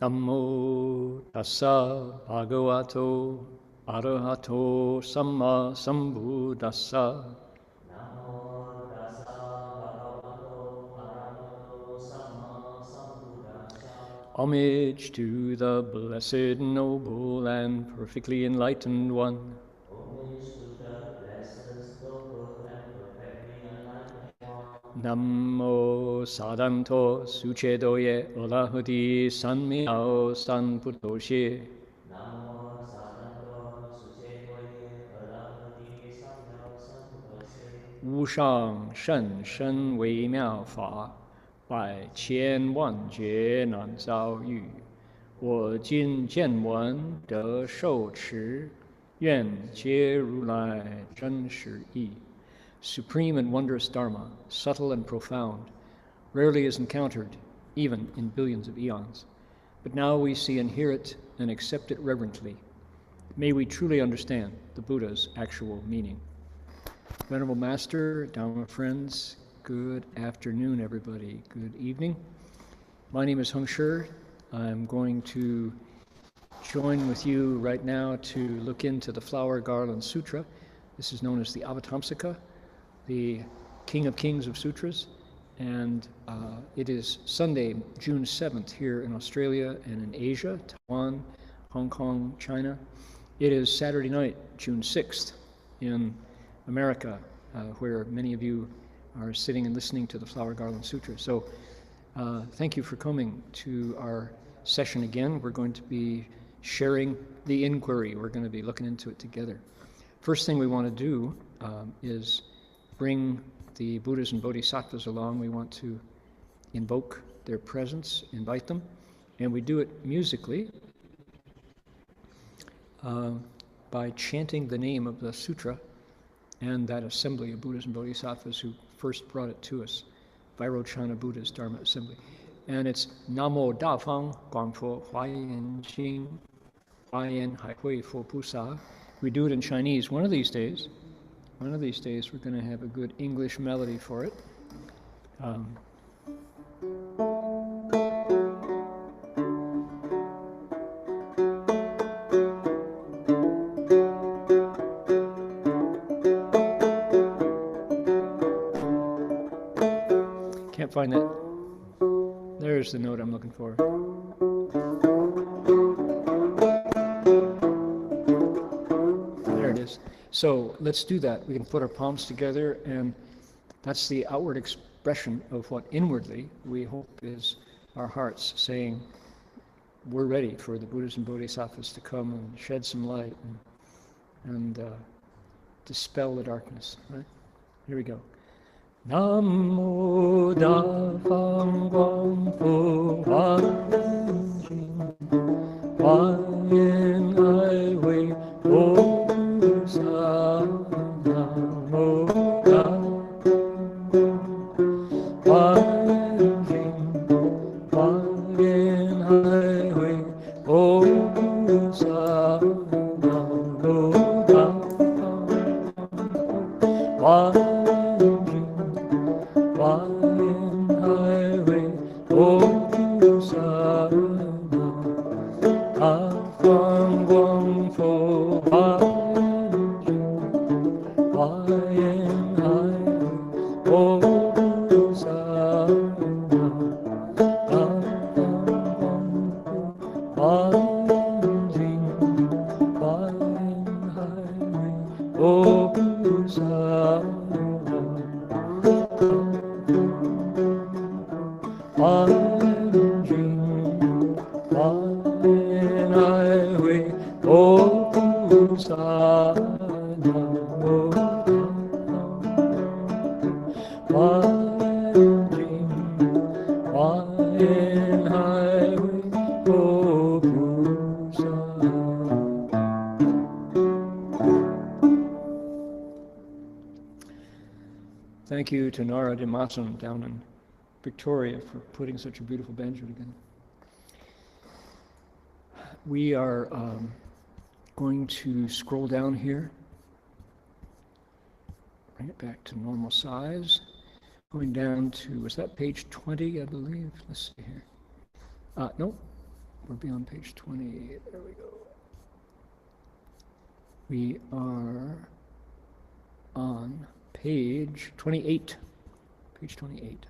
Namo tassa bhagavato arahato samma sambuddhassa. Namo tassa bhagavato arahato samma sambuddhassa. Homage to the blessed, noble, and perfectly enlightened one. Homage to the blessed, noble, and perfectly enlightened one. Namo sadanto sucedoye olahati sanmiao sanputoshi. Namo sadanto sucedoye olahati sanmiao sanputoshi. 无上甚深微妙法，百千万劫难遭遇。我今见闻得受持，愿解如来真实义。Supreme and wondrous Dharma, subtle and profound, rarely is encountered, even in billions of eons. But now we see and hear it and accept it reverently. May we truly understand the Buddha's actual meaning. Venerable Master, Dharma friends, good afternoon, everybody. Good evening. My name is Heng Sure. I'm going to join with you right now to look into the Flower Garland Sutra. This is known as the Avatamsaka, the King of Kings of Sutras, and it is Sunday, June 7th here in Australia and in Asia, Taiwan, Hong Kong, China. It is Saturday night, June 6th in America, where many of you are sitting and listening to the Flower Garland Sutra. So thank you for coming to our session again. We're going to be sharing the inquiry. We're going to be looking into it together. First thing we want to do is bring the Buddhas and Bodhisattvas along. We want to invoke their presence, invite them, and we do it musically by chanting the name of the sutra and that assembly of Buddhas and Bodhisattvas who first brought it to us, Vairochana Buddha's Dharma Assembly. And it's Namo Da Fang Guangfo Huayan Jing Huayan Hai Hui Fo Pusa. We do it in Chinese. One of these days, we're going to have a good English melody for it. Can't find that. There's the note I'm looking for. There it is. So let's do that. We can put our palms together, and that's the outward expression of what inwardly we hope is our hearts saying, we're ready for the Buddhas and Bodhisattvas to come and shed some light and dispel the darkness. Right? Here we go. Namo Da Fang Guang Fu Huan Jing Huan Hai Hui Bo Sa Namo Da Huan Jing Huan Hai Hui Bo Sa Namo Da Huan Thank you to Nara Dimasan down in Victoria for putting such a beautiful banjo together. We are going to scroll down here, bring it back to normal size, going down to, was that page 20, I believe? Let's see here. No, we'll be on page 20. There we go. We are on page 28. Page 28.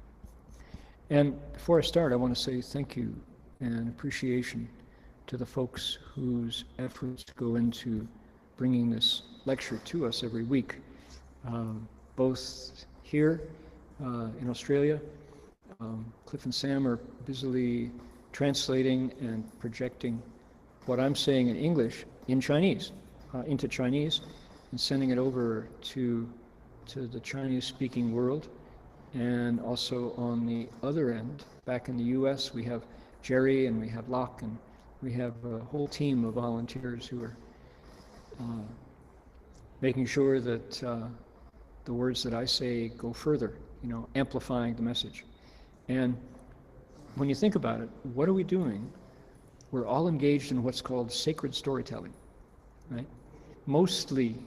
And before I start, I want to say thank you and appreciation to the folks whose efforts go into bringing this lecture to us every week, both here in Australia. Cliff and Sam are busily translating and projecting what I'm saying in English in Chinese, into Chinese, and sending it over to the Chinese-speaking world. And also on the other end, back in the US, we have Jerry and we have Locke, and we have a whole team of volunteers who are making sure that the words that I say go further, amplifying the message. And when you think about it, what are we doing? We're all engaged in what's called sacred storytelling, right? Mostly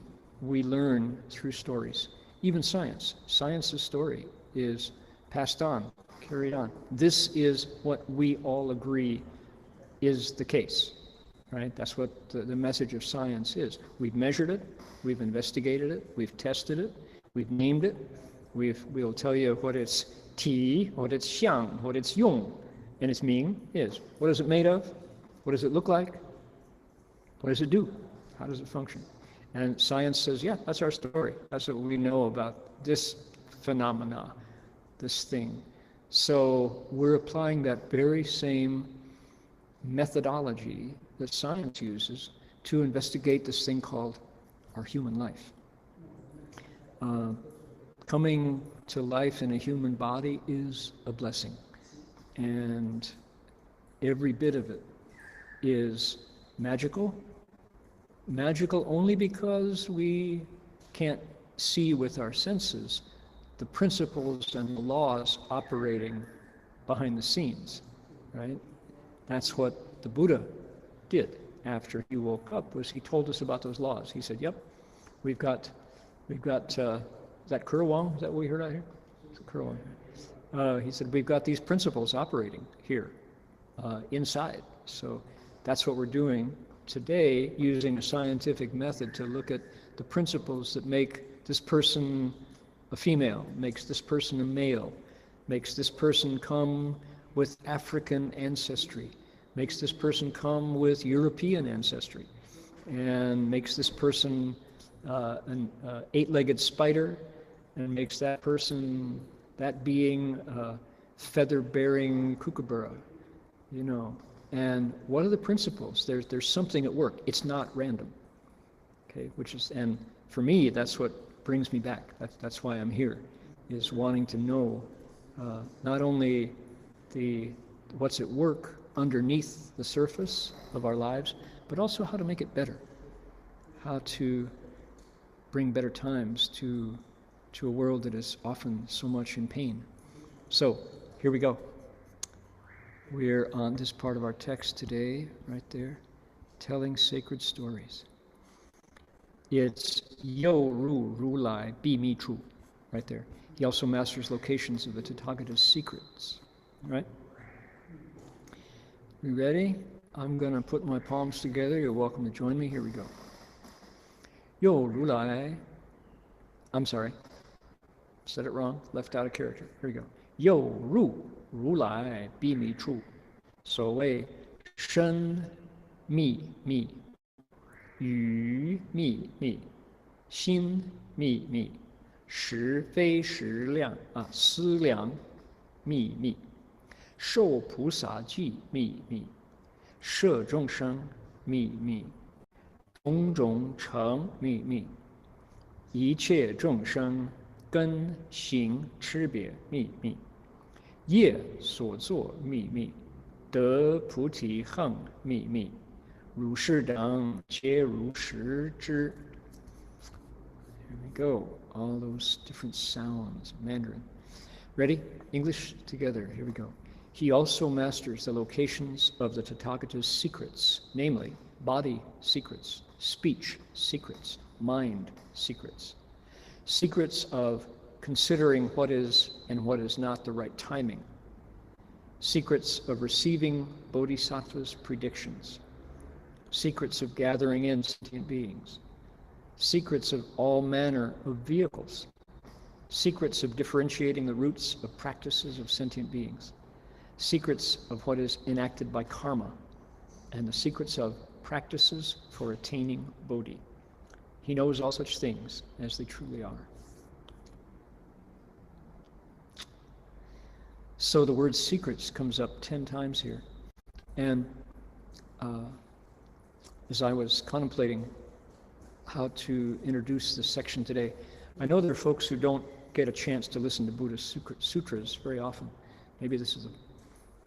we learn through stories. Even science. Science's story is passed on, carried on. This is what we all agree is the case, right? That's what the message of science is. We've measured it, we've investigated it, we've tested it, we've named it, we'll tell you what its ti, what its xiang, what its yong, and its ming is. What is it made of? What does it look like? What does it do? How does it function? And science says, yeah, that's our story. That's what we know about this phenomena, this thing. So we're applying that very same methodology that science uses to investigate this thing called our human life. Coming to life in a human body is a blessing, and every bit of it is magical. Magical only because we can't see with our senses the principles and the laws operating behind the scenes, right? That's what the Buddha did after he woke up, was he told us about those laws. He said, yep, we've got is that Kurwang? Is that what we heard out here? It's Kurwang. He said, we've got these principles operating here inside. So that's what we're doing today, using a scientific method to look at the principles that make this person a female, makes this person a male, makes this person come with African ancestry, makes this person come with European ancestry, and makes this person an eight-legged spider, and makes that person, that being, feather-bearing kookaburra, And what are the principles? There's something at work. It's not random, okay? And for me, that's what brings me back. That's why I'm here, is wanting to know not only what's at work underneath the surface of our lives, but also how to make it better, how to bring better times to a world that is often so much in pain. So here we go. We're on this part of our text today, right there, telling sacred stories. It's Yo Ru Ru Lai Bi Mi Chu, right there. He also masters locations of the Tathagatas secrets, right? You ready? I'm going to put my palms together. You're welcome to join me. Here we go. Yo Ru Lai. I'm sorry. Said it wrong. Left out a character. Here we go. 又入如来比弥处，所谓身秘密，语秘密，心秘密，实非实量思量秘密，受菩萨记秘密，摄众生秘密，种种成秘密，一切众生根行差别秘密，业所作秘密，得菩提行秘密，如是等皆如实知。Here we go. All those different sounds, Mandarin. Ready? English together. Here we go. He also masters the locations of the Tathagatas secrets, namely body secrets, speech secrets, mind secrets. Secrets of considering what is and what is not the right timing. secrets of receiving Bodhisattva's predictions, secrets of gathering in sentient beings, secrets of all manner of vehicles, secrets of differentiating the roots of practices of sentient beings, secrets of what is enacted by karma, and the secrets of practices for attaining Bodhi. He knows all such things as they truly are. So the word secrets comes up 10 times here. And as I was contemplating how to introduce this section today, I know there are folks who don't get a chance to listen to Buddhist sutras very often. Maybe this is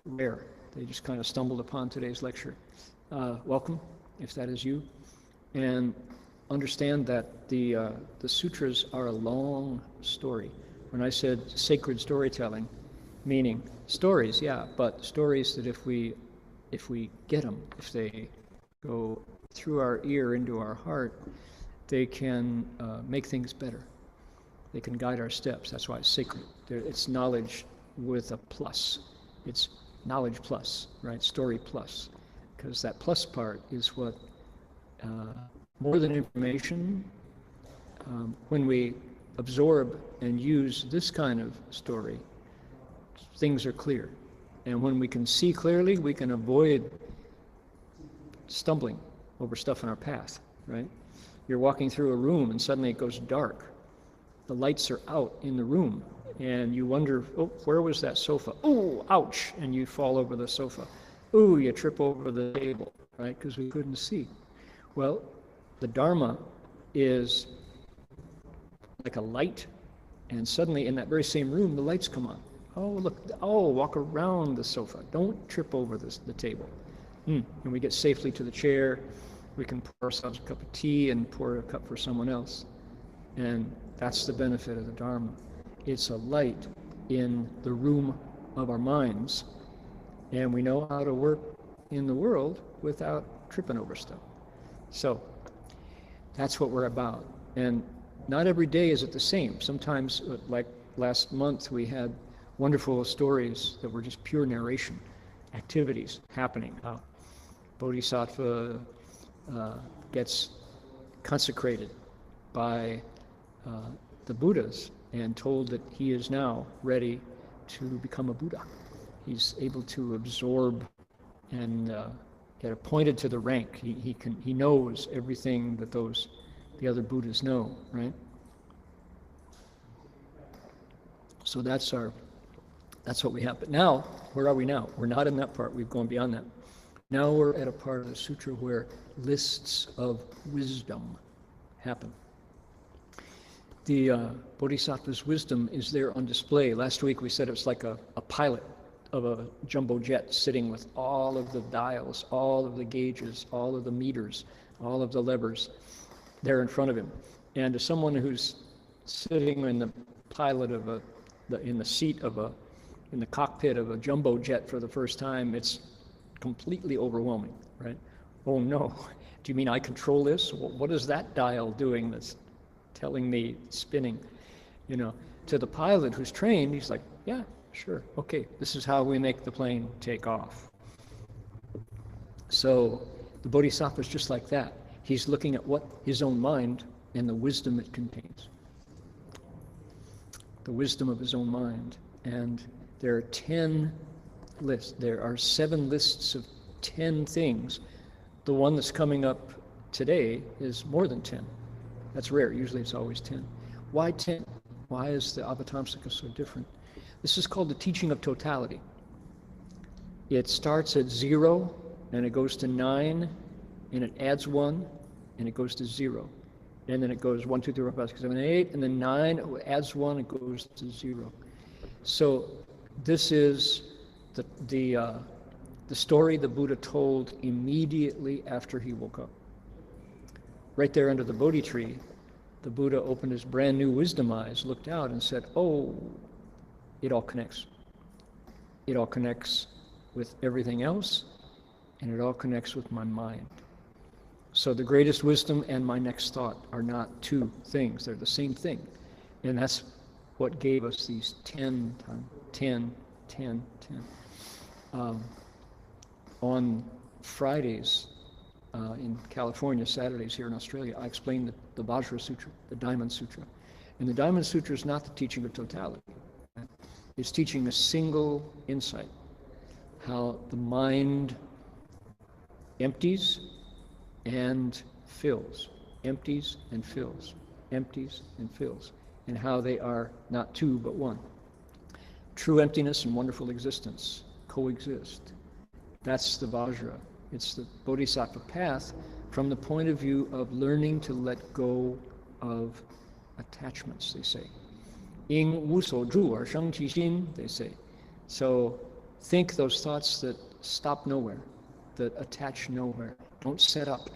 rare. They just kind of stumbled upon today's lecture. Welcome, if that is you. And understand that the sutras are a long story. When I said sacred storytelling, meaning stories, yeah, but stories that if we get them, if they go through our ear into our heart, they can make things better. They can guide our steps. That's why it's sacred. It's knowledge with a plus. It's knowledge plus, right? Story plus. Because that plus part is what, more than information, when we absorb and use this kind of story, things are clear. And when we can see clearly, we can avoid stumbling over stuff in our path, right? You're walking through a room and suddenly it goes dark. The lights are out in the room and you wonder, oh, where was that sofa? Oh, ouch, and you fall over the sofa. Oh, you trip over the table, right? Because we couldn't see. Well, the Dharma is like a light, and suddenly in that very same room, the lights come on. Oh, look, oh, walk around the sofa. Don't trip over the table. And we get safely to the chair. We can pour ourselves a cup of tea and pour a cup for someone else. And that's the benefit of the Dharma. It's a light in the room of our minds, and we know how to work in the world without tripping over stuff. So that's what we're about. And not every day is it the same. Sometimes, like last month, we had wonderful stories that were just pure narration, activities happening. Bodhisattva gets consecrated by the Buddhas and told that he is now ready to become a Buddha. He's able to absorb and get appointed to the rank. He knows everything that the other Buddhas know, right? So that's what we have. But now, where are we now? We're not in that part. We've gone beyond that. Now we're at a part of the sutra where lists of wisdom happen. The Bodhisattva's wisdom is there on display. Last week we said it's like a pilot of a jumbo jet sitting with all of the dials, all of the gauges, all of the meters, all of the levers there in front of him. And to someone who's sitting in the pilot of in the cockpit of a jumbo jet for the first time, it's completely overwhelming, right? Oh no, do you mean I control this? What is that dial doing that's telling me spinning? You know, to the pilot who's trained, he's like, yeah, sure, okay, this is how we make the plane take off. So the Bodhisattva is just like that. He's looking at what his own mind and the wisdom it contains. The wisdom of his own mind. And there are 10 lists. There are 7 lists of 10 things. The one that's coming up today is more than 10. That's rare. Usually it's always 10. Why 10? Why is the Avatamsaka so different? This is called the teaching of totality. It starts at 0, and it goes to 9, and it adds 1, and it goes to 0. And then it goes 1, 2, 3, 4, 5, 6, 7, 8, and then 9, it adds 1, it goes to 0. So this is the story the Buddha told immediately after he woke up. Right there under the Bodhi tree, the Buddha opened his brand new wisdom eyes, looked out and said, oh, it all connects. It all connects with everything else, and it all connects with my mind. So the greatest wisdom and my next thought are not two things. They're the same thing. And that's what gave us these 10 times 10, 10, 10. On Fridays in California, Saturdays here in Australia, I explain the Vajra Sutra, the Diamond Sutra. And the Diamond Sutra is not the teaching of totality. It's teaching a single insight, how the mind empties and fills, empties and fills, empties and fills, and how they are not two but one. True emptiness and wonderful existence coexist. That's the Vajra. It's the Bodhisattva path from the point of view of learning to let go of attachments, they say. 应无所住而生其心, they say. So think those thoughts that stop nowhere, that attach nowhere. Don't set up.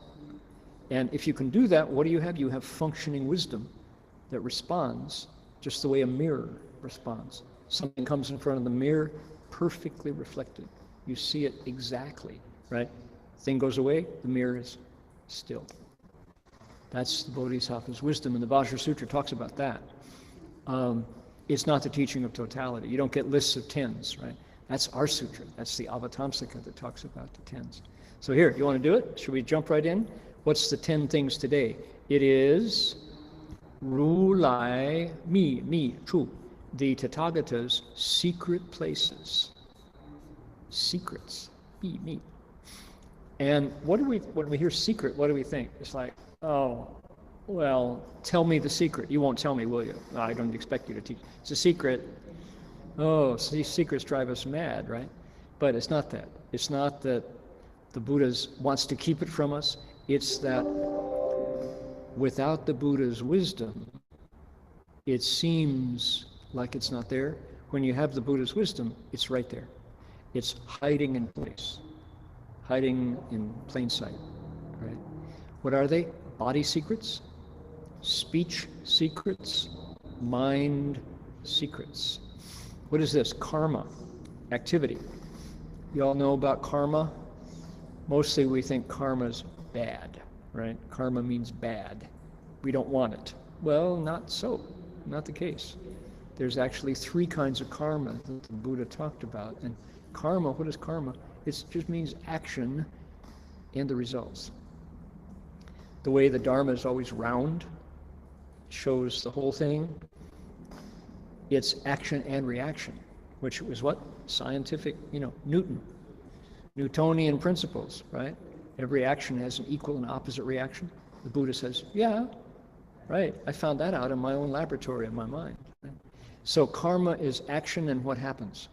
And if you can do that, what do you have? You have functioning wisdom that responds just the way a mirror responds. Something comes in front of the mirror, perfectly reflected. You see it exactly, right? Thing goes away, the mirror is still. That's the Bodhisattva's wisdom, and the Vajra Sutra talks about that. It's not the teaching of totality. You don't get lists of tens, right? That's our sutra. That's the Avatamsaka that talks about the tens. So here, you want to do it? Should we jump right in? What's the 10 things today? It is Ru Lai Mi Chu, the Tathagatas' secret places. Secrets. Me. And when we hear secret, what do we think? It's like, oh, well, tell me the secret. You won't tell me, will you? No, I don't expect you to teach. It's a secret. Oh, so these secrets drive us mad, right? But it's not that. It's not that the Buddha wants to keep it from us. It's that without the Buddha's wisdom, it seems like it's not there. When you have the Buddha's wisdom, it's right there. It's hiding in place, hiding in plain sight, right? What are they? Body secrets, speech secrets, mind secrets. What is this? Karma, activity. You all know about karma? Mostly we think karma's bad, right? Karma means bad. We don't want it. Well, not so. Not the case. There's actually 3 kinds of karma that the Buddha talked about. And karma, what is karma? It just means action and the results. The way the Dharma is always round, shows the whole thing. It's action and reaction, which is what? Scientific, Newtonian principles, right? Every action has an equal and opposite reaction. The Buddha says, yeah, right. I found that out in my own laboratory in my mind. Right? So karma is action and what happens?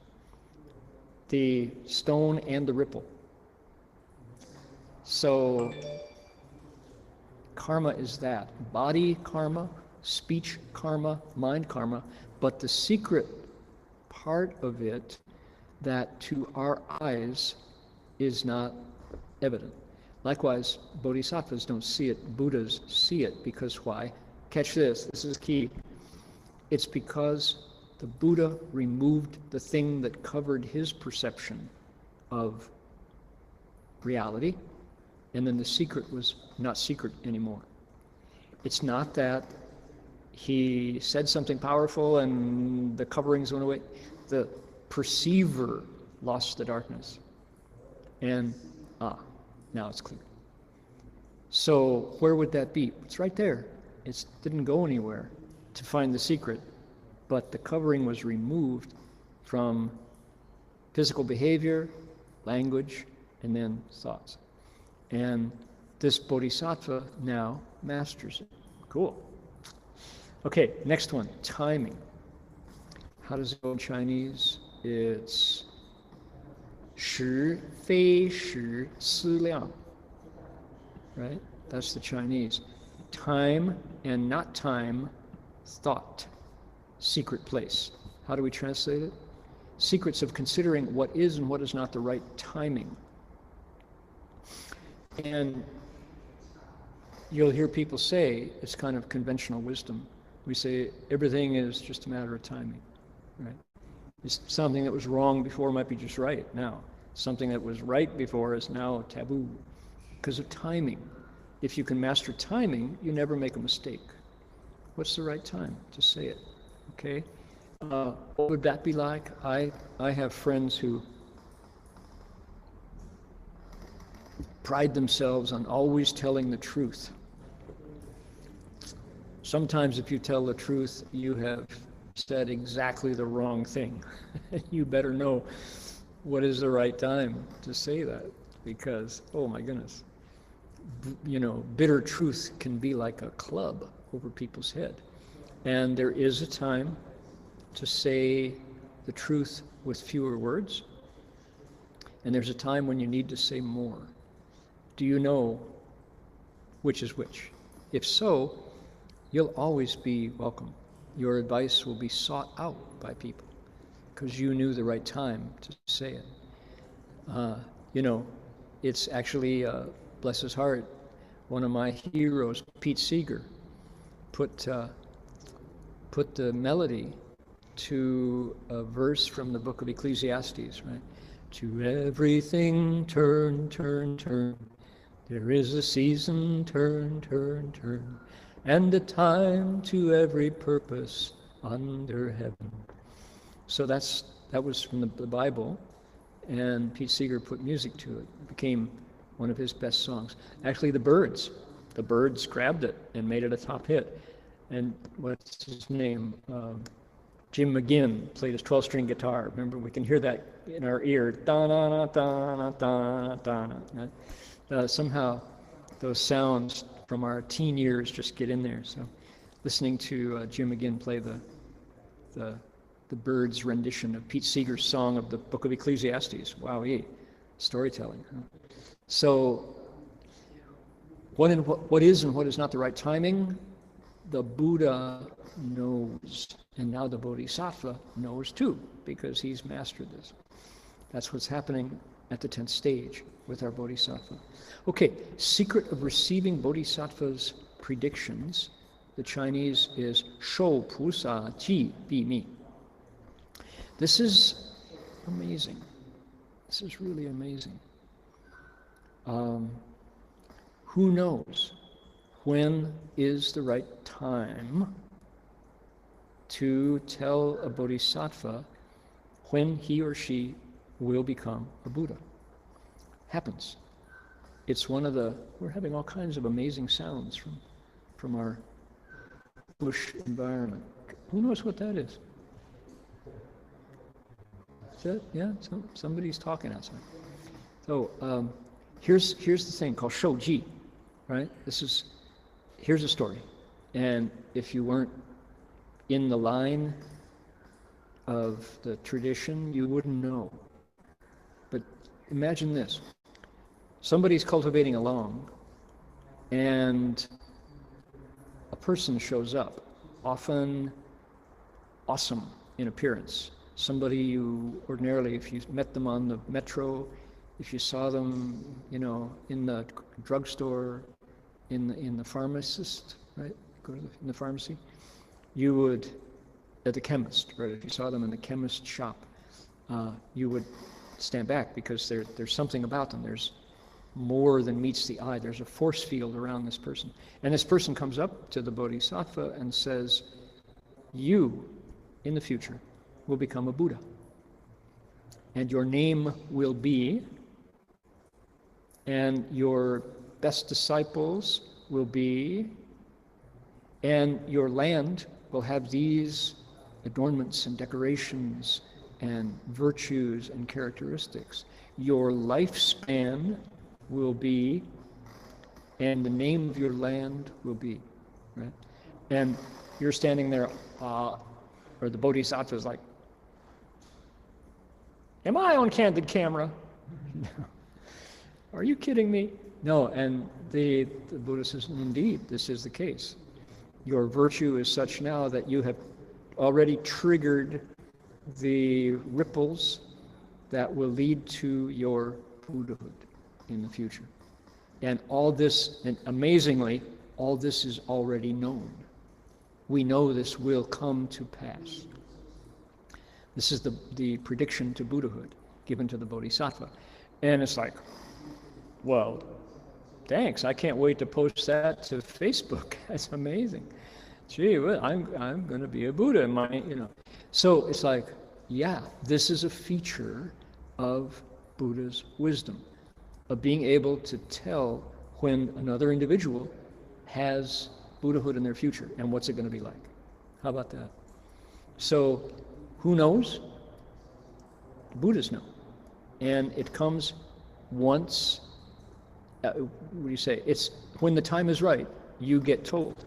The stone and the ripple. So karma is that. Body karma, speech karma, mind karma, but the secret part of it that to our eyes is not evident. Likewise, bodhisattvas don't see it, Buddhas see it, because why? Catch this is key. It's because the Buddha removed the thing that covered his perception of reality, and then the secret was not secret anymore. It's not that he said something powerful and the coverings went away. The perceiver lost the darkness. And now it's clear. So where would that be? It's right there. It didn't go anywhere to find the secret, but the covering was removed from physical behavior, language, and then thoughts. And this bodhisattva now masters it. Cool. Okay, next one, timing. How does it go in Chinese? It's 时非时思量, right? That's the Chinese. Time and not time, thought, secret place. How do we translate it? Secrets of considering what is and what is not the right timing. And you'll hear people say, it's kind of conventional wisdom. We say everything is just a matter of timing, right? It's something that was wrong before might be just right now. Something that was right before is now taboo because of timing. If you can master timing, you never make a mistake. What's the right time to say it? Okay? What would that be like? I have friends who pride themselves on always telling the truth. Sometimes if you tell the truth, you have said exactly the wrong thing. You better know what is the right time to say that, because, oh my goodness, bitter truth can be like a club over people's head. And there is a time to say the truth with fewer words, and there's a time when you need to say more. Do you know which is which? If so, you'll always be welcome. Your advice will be sought out by people because you knew the right time to say it. It's actually, bless his heart, one of my heroes, Pete Seeger, put the melody to a verse from the book of Ecclesiastes, right? To everything turn, turn, turn. There is a season, turn, turn, turn. And a time to every purpose under heaven. So that was from the Bible, and Pete Seeger put music to it. It became one of his best songs. Actually, the Byrds grabbed it and made it a top hit. And what's his name? Jim McGinn played his 12-string guitar. Remember, we can hear that in our ear. Da-na-na, da-na, da-na, da-na. Somehow, those sounds from our teen years just get in there. So, listening to Jim McGinn play the Byrds' rendition of Pete Seeger's song of the Book of Ecclesiastes. Wow, storytelling. Huh? So, what is and what is not the right timing? The Buddha knows, and now the Bodhisattva knows too, because he's mastered this. That's what's happening at the 10th stage with our Bodhisattva. Okay, secret of receiving Bodhisattva's predictions. The Chinese is Shou Pusa Ji Bi Mi. This is amazing. This is really amazing. Who knows when is the right time to tell a Bodhisattva when he or she will become a Buddha? Happens. It's we're having all kinds of amazing sounds from our bush environment. Who knows what that is? Is that, yeah, somebody's talking outside. So here's the thing called Shouji, right? Here's a story. And if you weren't in the line of the tradition, you wouldn't know. But imagine this. Somebody's cultivating along, and a person shows up, often awesome in appearance. Somebody you ordinarily, if you met them on the metro, if you saw them, in the drugstore, in the pharmacist, right? In the pharmacy, you would, at the chemist, right? If you saw them in the chemist shop, you would stand back because there's something about them. There's more than meets the eye. There's a force field around this person. And this person comes up to the Bodhisattva and says, you, in the future, will become a Buddha. And your name will be, and your best disciples will be, and your land will have these adornments and decorations and virtues and characteristics. Your lifespan will be, and the name of your land will be, right? And you're standing there, or the Bodhisattva is like, am I on candid camera? Are you kidding me? No, and the Buddha says, indeed, this is the case. Your virtue is such now that you have already triggered the ripples that will lead to your Buddhahood in the future. And all this, and amazingly, all this is already known. We know this will come to pass. This is the prediction to Buddhahood given to the Bodhisattva. And it's like, well, thanks. I can't wait to post that to Facebook. That's amazing. Gee, well, I'm going to be a Buddha in my, So it's like, yeah, this is a feature of Buddha's wisdom. of being able to tell when another individual has Buddhahood in their future and what's it going to be like. How about that? So, who knows? Buddhists know. And it comes once, what do you say? It's when the time is right, you get told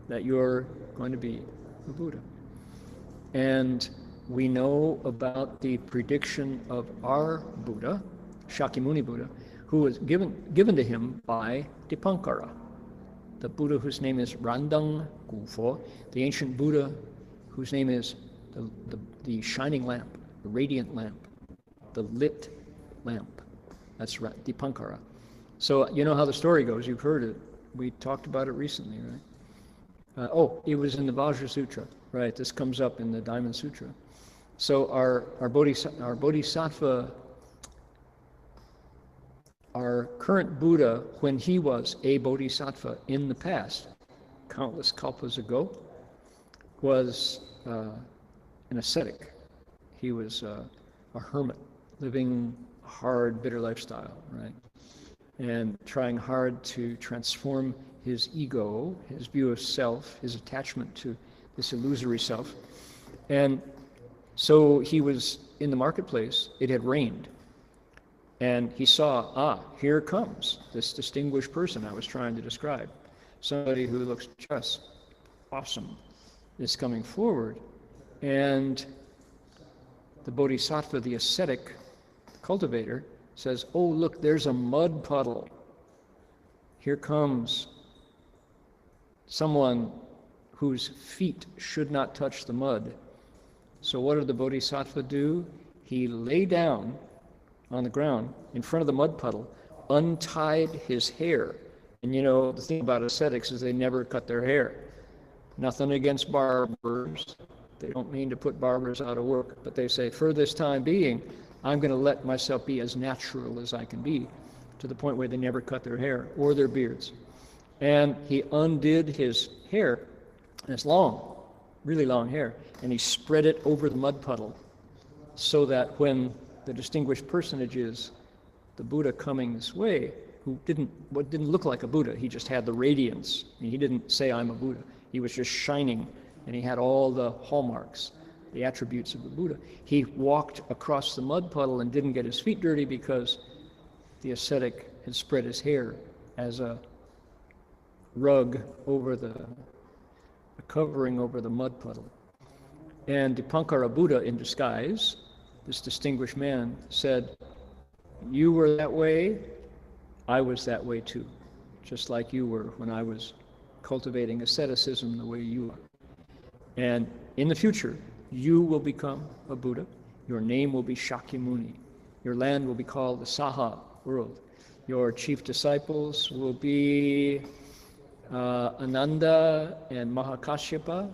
that you're going to be a Buddha. And we know about the prediction of our Buddha, Sakyamuni Buddha, who was given to him by Dipankara, the Buddha whose name is Randang Gufo, the ancient Buddha whose name is the shining lamp, the radiant lamp, the lit lamp. That's Dipankara. So you know how the story goes. You've heard it. We talked about it recently, right? It was in the Vajra Sutra, right? This comes up in the Diamond Sutra. So our Bodhisattva, our current Buddha, when he was a Bodhisattva in the past, countless kalpas ago, was an ascetic. He was a hermit, living a hard, bitter lifestyle, right? And trying hard to transform his ego, his view of self, his attachment to this illusory self. And so he was in the marketplace. It had rained. And he saw, here comes this distinguished person I was trying to describe. Somebody who looks just awesome is coming forward. And the Bodhisattva, the ascetic, the cultivator, says, oh, look, there's a mud puddle. Here comes someone whose feet should not touch the mud. So what did the Bodhisattva do? He lay down on the ground in front of the mud puddle, untied his hair. And you know, the thing about ascetics is they never cut their hair. Nothing against barbers. They don't mean to put barbers out of work, but they say, for this time being, I'm going to let myself be as natural as I can be, to the point where they never cut their hair or their beards. And he undid his hair, and it's long, really long hair, and he spread it over the mud puddle so that when the distinguished personages, the Buddha coming this way, who didn't look like a Buddha, he just had the radiance. I mean, he didn't say, I'm a Buddha. He was just shining, and he had all the hallmarks, the attributes of the Buddha. He walked across the mud puddle and didn't get his feet dirty because the ascetic had spread his hair as a rug over a covering over the mud puddle. And Dipankara Buddha in disguise, this distinguished man, said, you were that way, I was that way too, just like you were when I was cultivating asceticism the way you are. And in the future, you will become a Buddha. Your name will be Sakyamuni. Your land will be called the Saha world. Your chief disciples will be Ananda and Mahakashyapa,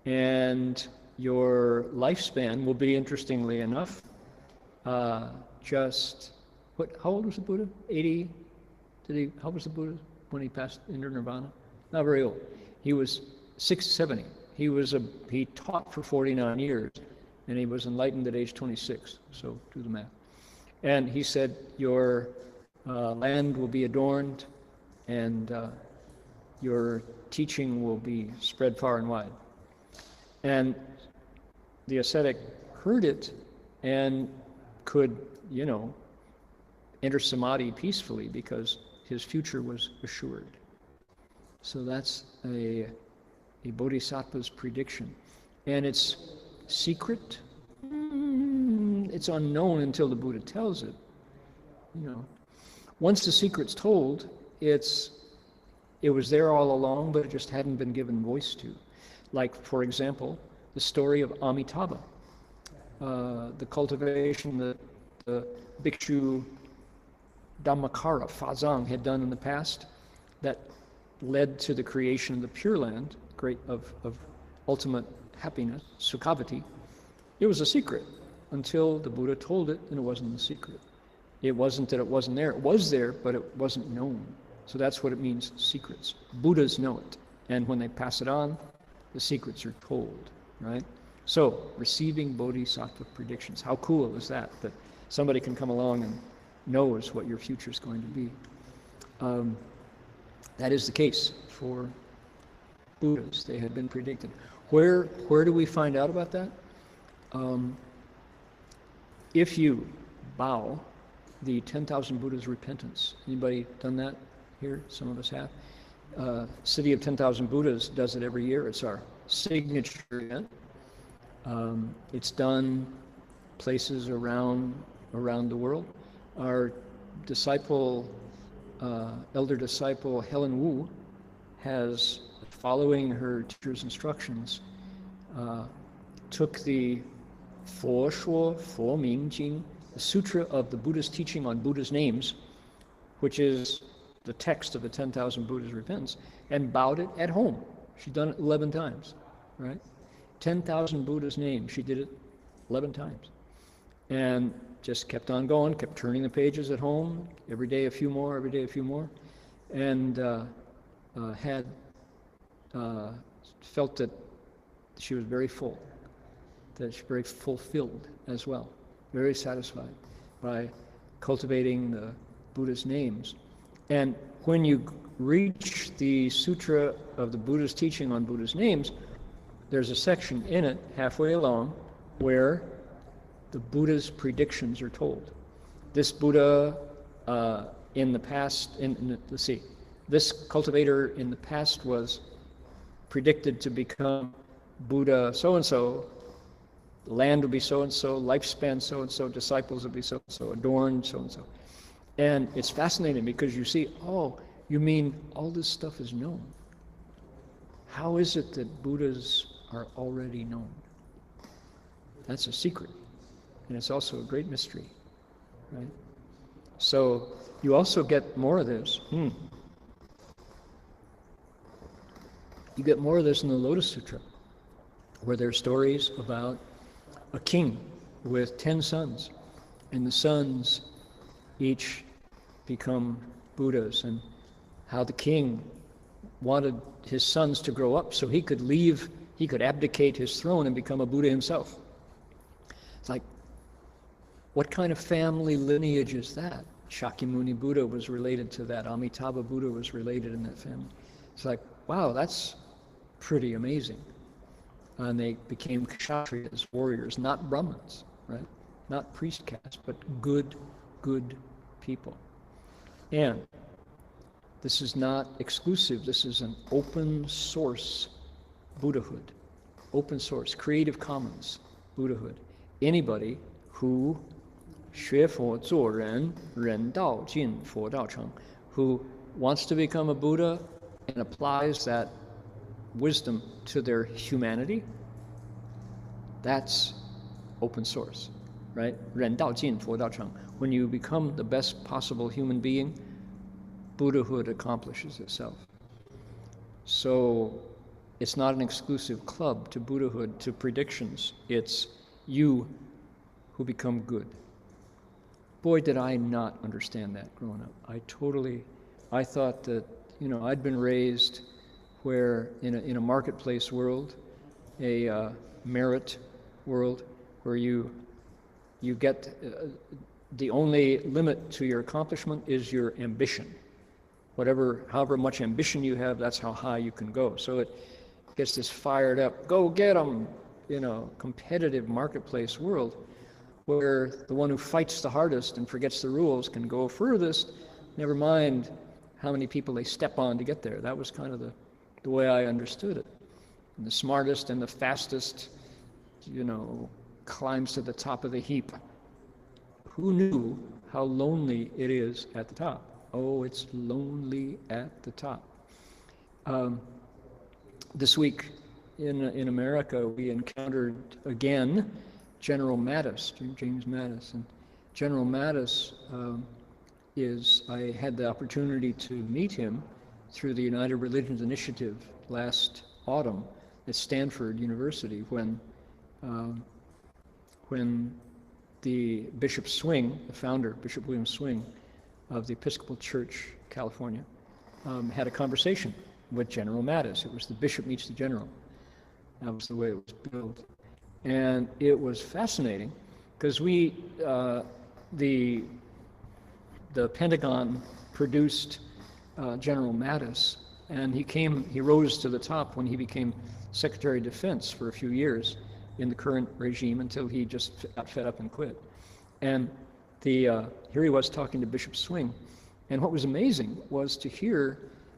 and your lifespan will be, interestingly enough, how old was the Buddha? 80? How was the Buddha when he passed into nirvana? Not very old. He was 670. He taught for 49 years, and he was enlightened at age 26, so do the math. And he said, your land will be adorned, and your teaching will be spread far and wide. And the ascetic heard it and could, enter samadhi peacefully because his future was assured. So that's a bodhisattva's prediction. And it's secret. It's unknown until the Buddha tells it. Once the secret's told, it was there all along, but it just hadn't been given voice to. Like, for example, the story of Amitabha, the cultivation that the bhikshu Dhammakara, Fazang, had done in the past that led to the creation of the Pure Land, of ultimate happiness, Sukhavati. It was a secret until the Buddha told it, and it wasn't a secret. It wasn't that it wasn't there. It was there, but it wasn't known. So that's what it means, secrets. Buddhas know it, and when they pass it on, the secrets are told, right? So, receiving bodhisattva predictions. How cool is that? That somebody can come along and knows what your future is going to be. That is the case for Buddhas. They had been predicted. Where do we find out about that? If you bow the 10,000 Buddhas repentance. Anybody done that here? Some of us have. City of 10,000 Buddhas does it every year. It's our signature event. It's done places around the world. Our disciple, elder disciple Helen Wu, has, following her teacher's instructions, took the佛说佛名经, the Sutra of the Buddha's teaching on Buddha's names, which is the text of the 10,000 Buddhas repentance, and bowed it at home. She'd done it 11 times, right? 10,000 Buddha's names, she did it 11 times. And just kept on going, kept turning the pages at home, every day a few more, every day a few more, and had felt that she was very full, that she's very fulfilled as well, very satisfied by cultivating the Buddha's names. And when you reach the Sutra of the Buddha's teaching on Buddha's names, there's a section in it, halfway along, where the Buddha's predictions are told. This Buddha in the past, let's see, this cultivator in the past was predicted to become Buddha so-and-so, the land will be so-and-so, lifespan so-and-so, disciples will be so-and-so, adorned so-and-so. And it's fascinating because you see, oh, you mean all this stuff is known. How is it that Buddhas are already known? That's a secret. And it's also a great mystery, right? So you also get more of this. You get more of this in the Lotus Sutra, where there are stories about a king with 10 sons, and the sons each become Buddhas, and how the king wanted his sons to grow up so he could abdicate his throne and become a Buddha himself. It's like, what kind of family lineage is that? Sakyamuni Buddha was related to that. Amitabha Buddha was related in that family. It's like, wow, that's pretty amazing. And they became kshatriyas, warriors, not Brahmins, right? Not priest caste, but good people. And this is not exclusive. This is an open source Buddhahood, open source, Creative Commons Buddhahood. Anybody who 学佛做人，人道尽，佛道成, who wants to become a Buddha and applies that wisdom to their humanity, that's open source, right? 人道尽，佛道成. When you become the best possible human being, Buddhahood accomplishes itself. So it's not an exclusive club to Buddhahood, to predictions. It's you who become good. Boy, did I not understand that growing up. I thought that, I'd been raised where in a marketplace world, a merit world, where you get the only limit to your accomplishment is your ambition. However much ambition you have, that's how high you can go. So it gets this fired up, go get them, competitive marketplace world, where the one who fights the hardest and forgets the rules can go furthest, never mind how many people they step on to get there. That was kind of the way I understood it. And the smartest and the fastest, climbs to the top of the heap. Who knew how lonely it is at the top? Oh, it's lonely at the top. This week in America, we encountered again General Mattis, James Mattis. And General Mattis I had the opportunity to meet him through the United Religions Initiative last autumn at Stanford University when the Bishop Swing, the founder, Bishop William Swing of the Episcopal Church, California, had a conversation with General Mattis. It was the bishop meets the general. That was the way it was built. And it was fascinating because the the Pentagon produced General Mattis, and he rose to the top when he became Secretary of Defense for a few years in the current regime until he just got fed up and quit. And here he was talking to Bishop Swing, and what was amazing was to hear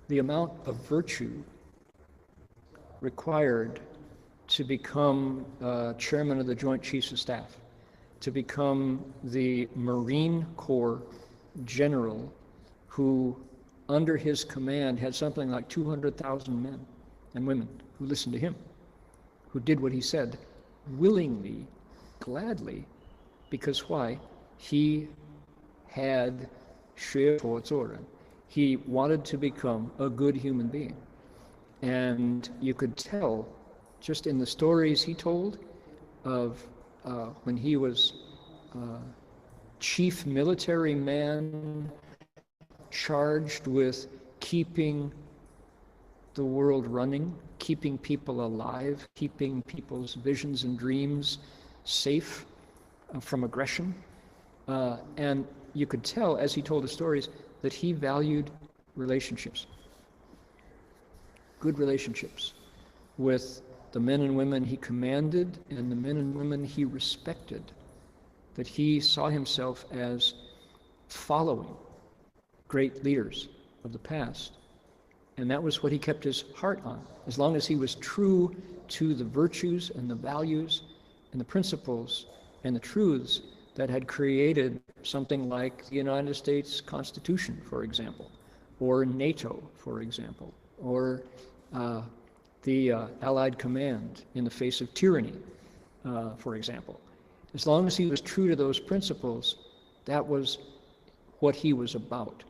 the amount of virtue required to become chairman of the Joint Chiefs of Staff, to become the Marine Corps general who, under his command, had something like 200,000 men and women who listened to him, who did what he said willingly, gladly, because why? He had 学佛做人. He wanted to become a good human being. And you could tell just in the stories he told of when he was chief military man charged with keeping the world running, keeping people alive, keeping people's visions and dreams safe from aggression. And you could tell as he told the stories that he valued relationships, good relationships with the men and women he commanded and the men and women he respected, that he saw himself as following great leaders of the past. And that was what he kept his heart on. As long as he was true to the virtues and the values and the principles and the truths that had created something like the United States Constitution, for example, or NATO, for example, or the Allied command in the face of tyranny, for example. As long as he was true to those principles, that was what he was about.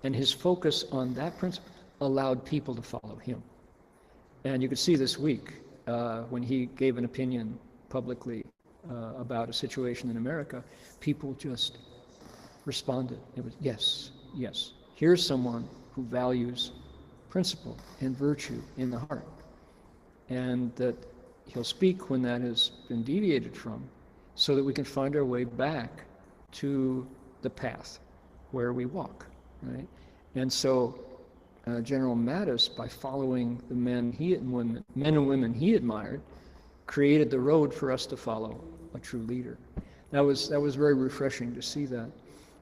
And his focus on that principle allowed people to follow him. And you could see this week when he gave an opinion publicly about a situation in America, people just responded. It was, yes, yes. Here's someone who values principle and virtue in the heart. And that he'll speak when that has been deviated from, so that we can find our way back to the path where we walk, right? And so General Mattis, by following the men and women he admired, created the road for us to follow a true leader. That was very refreshing to see that.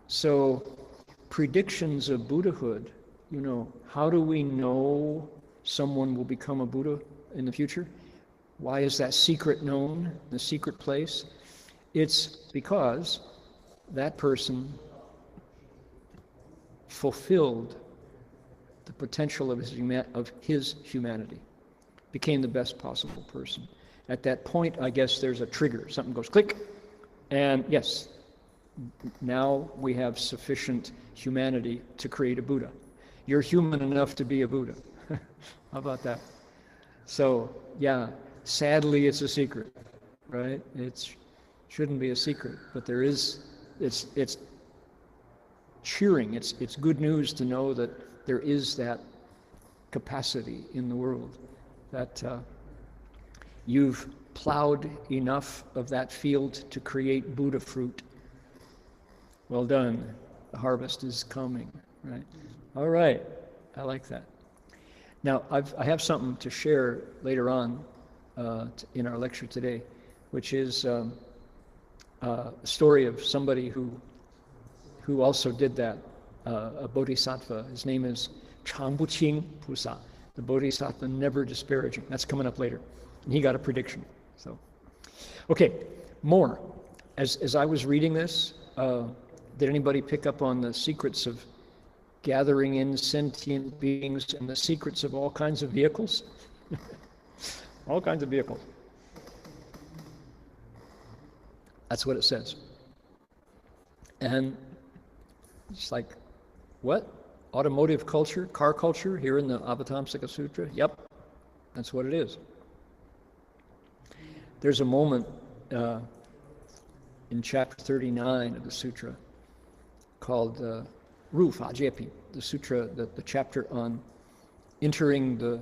So predictions of Buddhahood, how do we know someone will become a Buddha in the future? Why is that secret known, the secret place? It's because that person fulfilled the potential of his humanity, became the best possible person. At that point, I guess there's a trigger. Something goes click, and yes, now we have sufficient humanity to create a Buddha. You're human enough to be a Buddha. How about that? So, yeah, sadly it's a secret, right? It shouldn't be a secret, but there is, it's cheering, it's good news to know that there is that capacity in the world, that you've plowed enough of that field to create Buddha fruit. Well done. The harvest is coming, right? All right. I like that. Now, I have something to share later on in our lecture today, which is a story of somebody who also did that, a bodhisattva. His name is常不轻菩萨, the bodhisattva never disparaging. That's coming up later. And he got a prediction. So, okay, more. As I was reading this, did anybody pick up on the secrets of gathering in sentient beings and the secrets of all kinds of vehicles? All kinds of vehicles. That's what it says. And it's like, what? Automotive culture, car culture here in the Avatamsaka Sutra? Yep, that's what it is. There's a moment in chapter 39 of the sutra called Ru Fa Jepi, the sutra, the chapter on entering the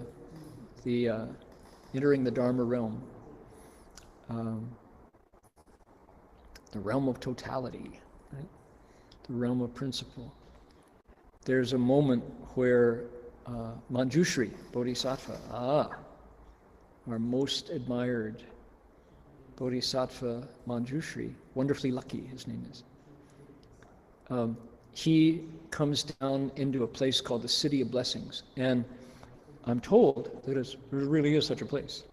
Dharma realm, the realm of totality. Right? the realm of principle. There's a moment where Manjushri, Bodhisattva, our most admired Bodhisattva Manjushri, wonderfully lucky his name is, he comes down into a place called the City of Blessings. And I'm told that there really is such a place,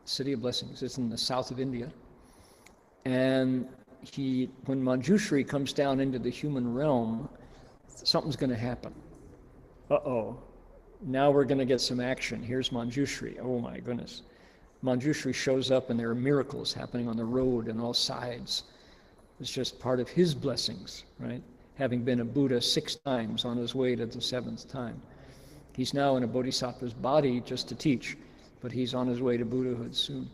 City of Blessings. It's in the south of India. And when Manjushri comes down into the human realm, something's going to happen. Uh-oh. Now we're going to get some action. Here's Manjushri. Oh my goodness. Manjushri shows up and there are miracles happening on the road on all sides. It's just part of his blessings, right? Having been a Buddha 6 times on his way to the 7th time. He's now in a Bodhisattva's body just to teach, but he's on his way to Buddhahood soon.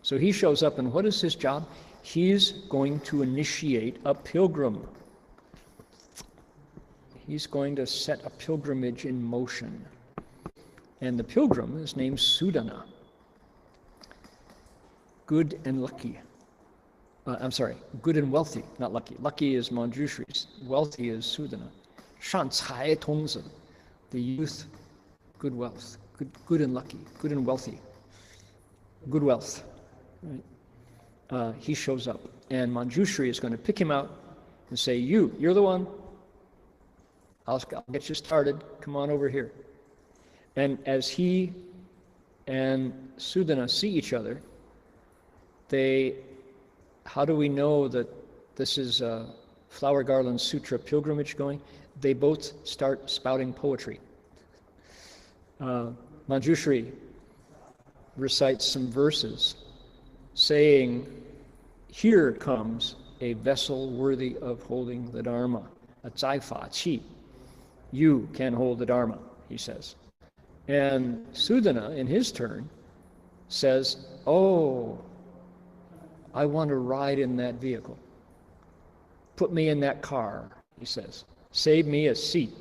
So he shows up, and what is his job? He's going to initiate a pilgrim. He's going to set a pilgrimage in motion. And the pilgrim is named Sudana. Good and lucky. Good and wealthy, not lucky. Lucky is Manjushri's. Wealthy is Sudana. Shan Cai Tongzi, the youth, good wealth. Good and lucky, good and wealthy. Good wealth. Right? He shows up, and Manjushri is going to pick him out and say, you're the one. I'll get you started. Come on over here. And as he and Sudana see each other, how do we know that this is a Flower Garland Sutra pilgrimage going? They both start spouting poetry. Manjushri recites some verses saying, here comes a vessel worthy of holding the Dharma, a Zai Fa Qi. You can hold the Dharma, he says. And Sudana, in his turn, says, oh, I want to ride in that vehicle. Put me in that car, he says. Save me a seat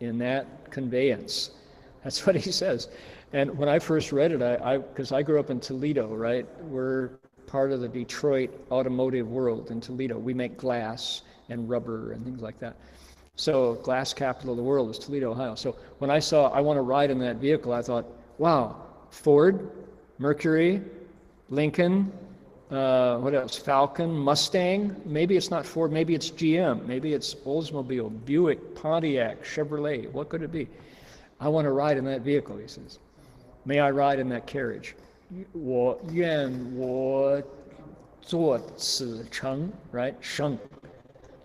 in that conveyance. That's what he says. And when I first read it, because I grew up in Toledo, right? We're part of the Detroit automotive world in Toledo. We make glass and rubber and things like that. So glass capital of the world is Toledo, Ohio. So when I saw I want to ride in that vehicle, I thought, wow, Ford, Mercury, Lincoln, what else? Falcon, Mustang. Maybe it's not Ford, maybe it's GM, maybe it's Oldsmobile, Buick, Pontiac, Chevrolet. What could it be? I want to ride in that vehicle, he says. May I ride in that carriage? 我愿我做此乘, right? 乘.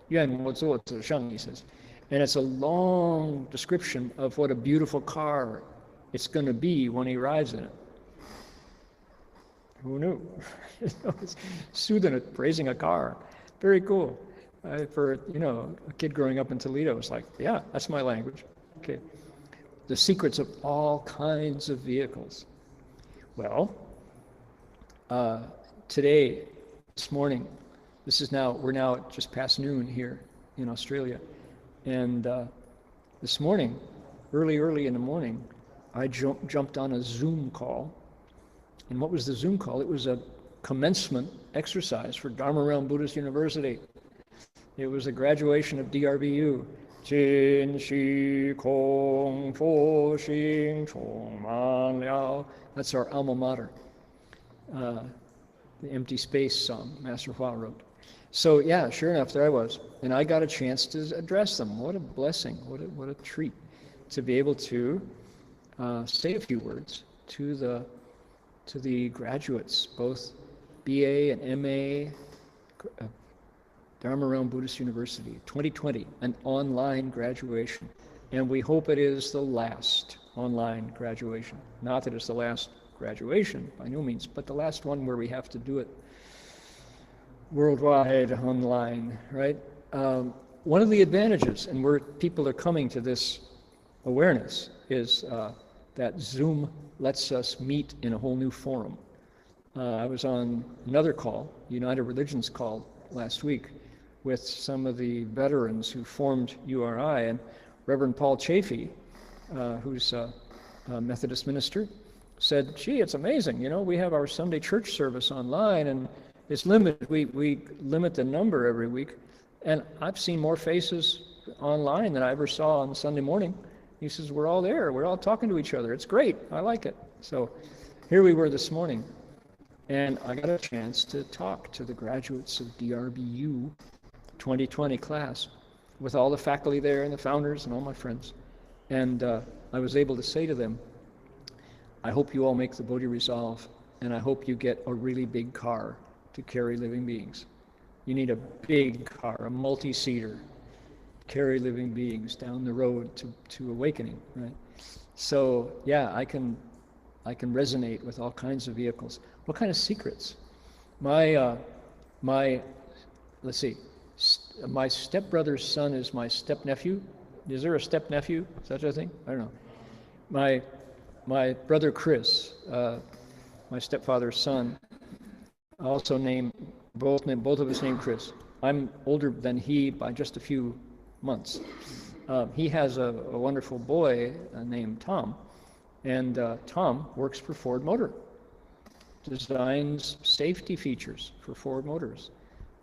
愿我做此乘, he says. And it's a long description of what a beautiful car it's going to be when he rides in it. Who knew? Sudana praising a car. Very cool. For, a kid growing up in Toledo, it's like, yeah, that's my language. Okay. The secrets of all kinds of vehicles. Well, this morning, we're now just past noon here in Australia. And this morning, early in the morning, I jumped on a Zoom call. And what was the Zoom call? It was a commencement exercise for Dharma Realm Buddhist University. It was a graduation of DRBU. Jin Shi Kong Fo Xing Chong Man Liao. That's our alma mater. The Empty Space song Master Hua wrote. So yeah, sure enough, there I was. And I got a chance to address them. What a blessing, what a treat to be able to say a few words to the graduates, both BA and MA, Dharma Realm Buddhist University, 2020, an online graduation. And we hope it is the last online graduation. Not that it's the last graduation, by no means, but the last one where we have to do it worldwide online, right? One of the advantages, and where people are coming to this awareness, is that Zoom lets us meet in a whole new forum. I was on another call, United Religions call, last week with some of the veterans who formed URI, and Reverend Paul Chafee, who's a Methodist minister, said, gee, it's amazing, we have our Sunday church service online and it's limited. We limit the number every week. And I've seen more faces online than I ever saw on Sunday morning. He says, we're all there. We're all talking to each other. It's great. I like it. So here we were this morning, and I got a chance to talk to the graduates of DRBU 2020 class with all the faculty there and the founders and all my friends. And I was able to say to them, I hope you all make the Bodhi resolve, and I hope you get a really big car to carry living beings. You need a big car, a multi-seater, carry living beings down the road to awakening, right? So yeah, I can resonate with all kinds of vehicles. What kind of secrets? My stepbrother's son is my stepnephew. Is there a stepnephew? Such a thing? I don't know. My brother Chris, my stepfather's son, also both of us named Chris. I'm older than he by just a few months. He has a wonderful boy named Tom, and Tom works for Ford Motor, designs safety features for Ford Motors.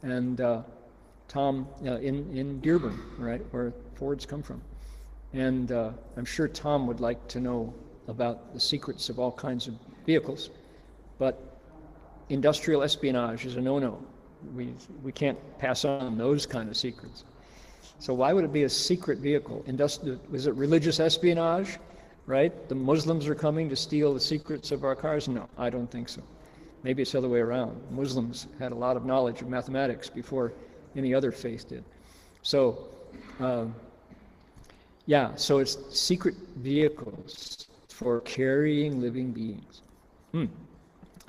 And Tom in Dearborn, right, where Fords come from. And I'm sure Tom would like to know about the secrets of all kinds of vehicles, but industrial espionage is a no-no. We can't pass on those kind of secrets. So why would it be a secret vehicle? Is it religious espionage, right? The Muslims are coming to steal the secrets of our cars? No, I don't think so. Maybe it's the other way around. Muslims had a lot of knowledge of mathematics before any other faith did. So, so it's secret vehicles for carrying living beings.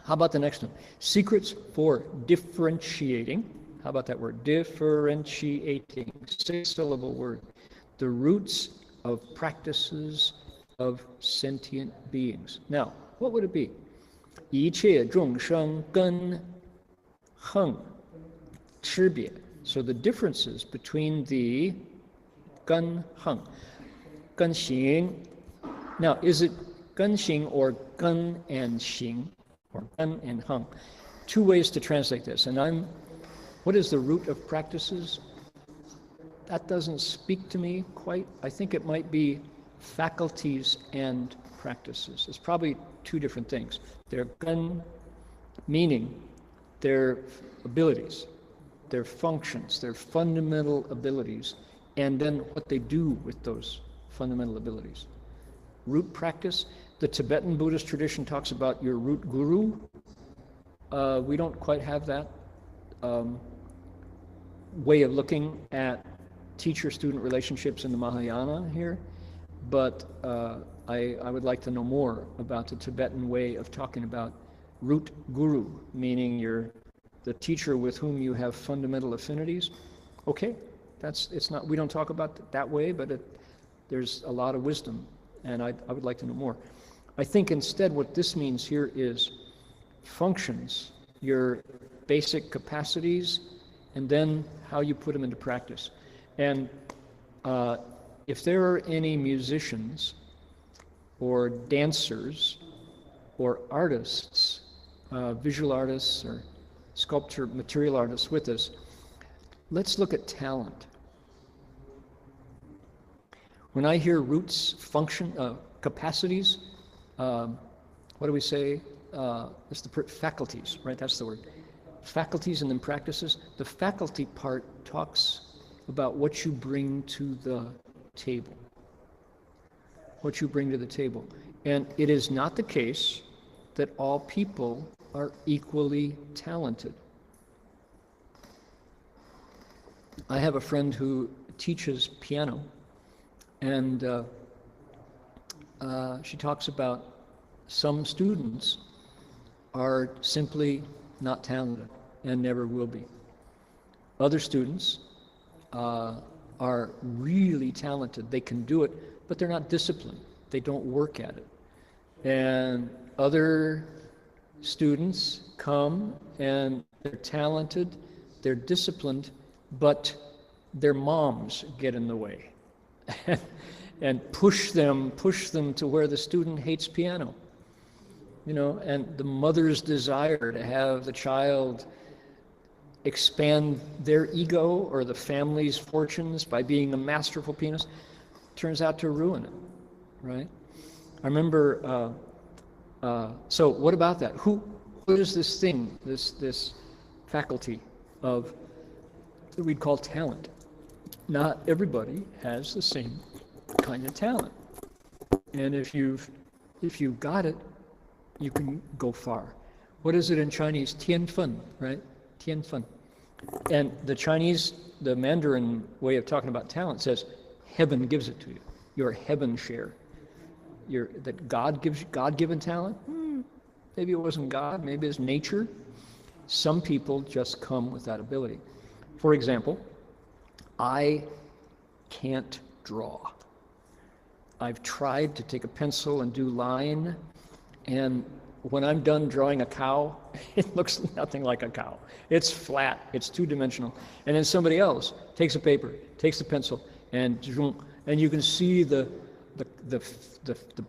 How about the next one? Secrets for differentiating. How about that word? Differentiating. 6-syllable word. The roots of practices of sentient beings. Now, what would it be? 一切众生根横区别. So the differences between the 根横, 根行. Now, is it 根行 or 根 and 行, or 根 and 横? Two ways to translate this. And what is the root of practices? That doesn't speak to me quite. I think it might be faculties and practices. It's probably two different things. They're 根, meaning their abilities, their functions, their fundamental abilities, and then what they do with those fundamental abilities. Root practice, the Tibetan Buddhist tradition talks about your root guru. We don't quite have that way of looking at teacher-student relationships in the Mahayana here, but I would like to know more about the Tibetan way of talking about root guru, meaning the teacher with whom you have fundamental affinities. Okay, we don't talk about it that way, but there's a lot of wisdom, and I would like to know more. I think instead what this means here is functions, your basic capacities, and then how you put them into practice. And if there are any musicians or dancers or artists, visual artists or sculpture, material artists with us, let's look at talent. When I hear roots, function, capacities, what do we say? It's the faculties, right? That's the word. Faculties and then practices. The faculty part talks about what you bring to the table. What you bring to the table. And it is not the case that all people are equally talented. I have a friend who teaches piano, and she talks about some students are simply not talented and never will be. Other students are really talented. They can do it, but they're not disciplined. They don't work at it. And other students come and they're talented, they're disciplined, but their moms get in the way and push them to where the student hates piano. You know, and the mother's desire to have the child expand their ego or the family's fortunes by being a masterful pianist, turns out to ruin it, right? I remember, so what about that? What is this thing, this faculty of, that we'd call talent? Not everybody has the same kind of talent. And if you've got it, you can go far. What is it in Chinese? Tianfen, right? Tianfen. And the Mandarin way of talking about talent says, heaven gives it to you. Your heaven share. That God gives you God-given talent? Maybe it wasn't God, maybe it's nature. Some people just come with that ability. For example, I can't draw. I've tried to take a pencil and do line, and when I'm done drawing a cow, it looks nothing like a cow. It's flat, it's two-dimensional. And then somebody else takes a paper, takes a pencil, and you can see the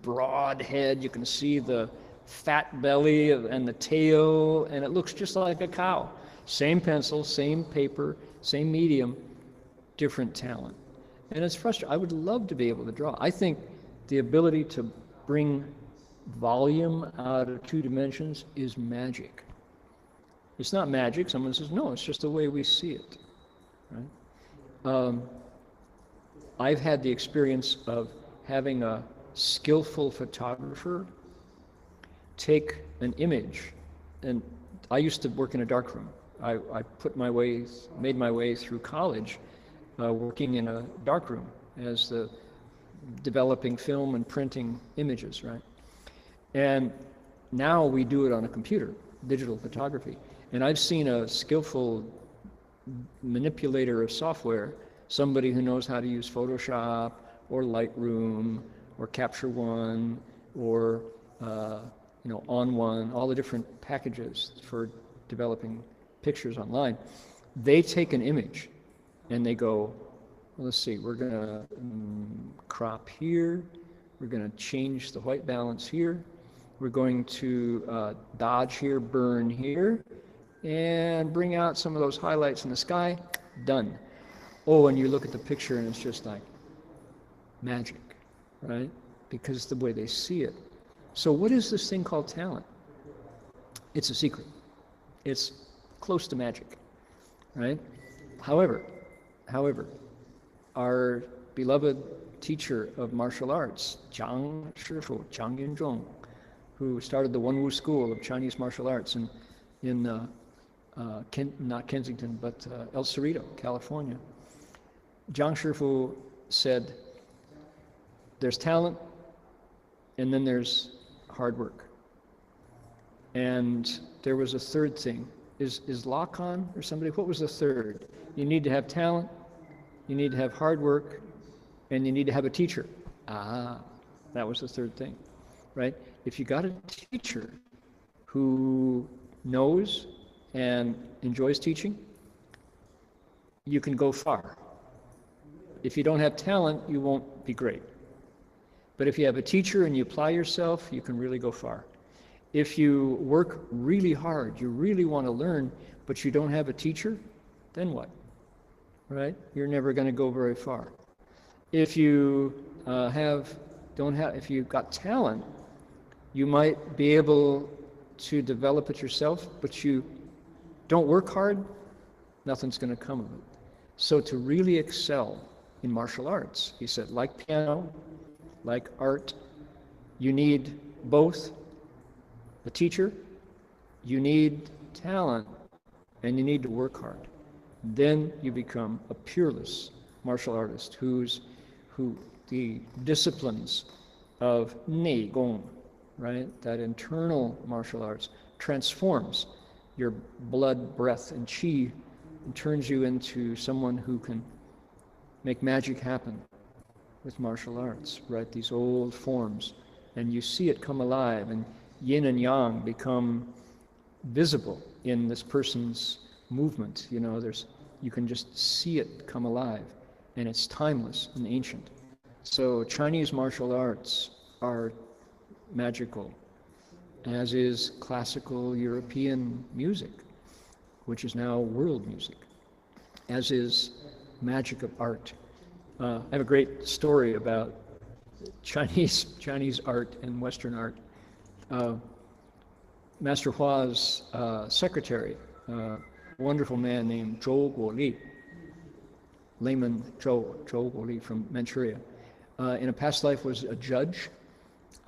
broad head, you can see the fat belly and the tail, and it looks just like a cow. Same pencil, same paper, same medium, different talent. And it's frustrating. I would love to be able to draw. I think the ability to bring volume out of two dimensions is magic. It's not magic. Someone says, no, it's just the way we see it. Right? I've had the experience of having a skillful photographer take an image, and I used to work in a darkroom. I made my way through college working in a darkroom as the developing film and printing images, right? And now we do it on a computer, digital photography. And I've seen a skillful manipulator of software, somebody who knows how to use Photoshop or Lightroom or Capture One or On One, all the different packages for developing pictures online. They take an image and they go, well, let's see, we're going to crop here, we're going to change the white balance here, we're going to dodge here, burn here, and bring out some of those highlights in the sky. Done. Oh, and you look at the picture and it's just like magic, right? Because the way they see it. So what is this thing called talent? It's a secret. It's close to magic, right? However, our beloved teacher of martial arts, Zhang Shifu, Zhang Yunzhong, who started the Wenwu School of Chinese martial arts in not Kensington, but El Cerrito, California. Zhang Shifu said, there's talent, and then there's hard work. And there was a third thing. Is Lacan or somebody, what was the third? You need to have talent, you need to have hard work, and you need to have a teacher. That was the third thing, right? If you got a teacher who knows and enjoys teaching, you can go far. If you don't have talent, you won't be great. But if you have a teacher and you apply yourself, you can really go far. If you work really hard, you really want to learn, but you don't have a teacher, then what? Right? You're never going to go very far. If you if you've got talent, you might be able to develop it yourself, but you don't work hard, nothing's going to come of it. So to really excel in martial arts, he said, like piano, like art, you need both a teacher, you need talent, and you need to work hard. Then you become a peerless martial artist who the disciplines of Nei Gong, right, that internal martial arts, transforms your blood, breath, and qi and turns you into someone who can make magic happen with martial arts, right? These old forms, and you see it come alive, and yin and yang become visible in this person's movement. You can just see it come alive, and it's timeless and ancient. So Chinese martial arts are magical, as is classical European music. which is now world music, as is magic of art. I have a great story about Chinese art and Western art. Master Hua's secretary, a wonderful man named Zhou Guoli, layman Zhou Guoli from Manchuria. In a past life was a judge.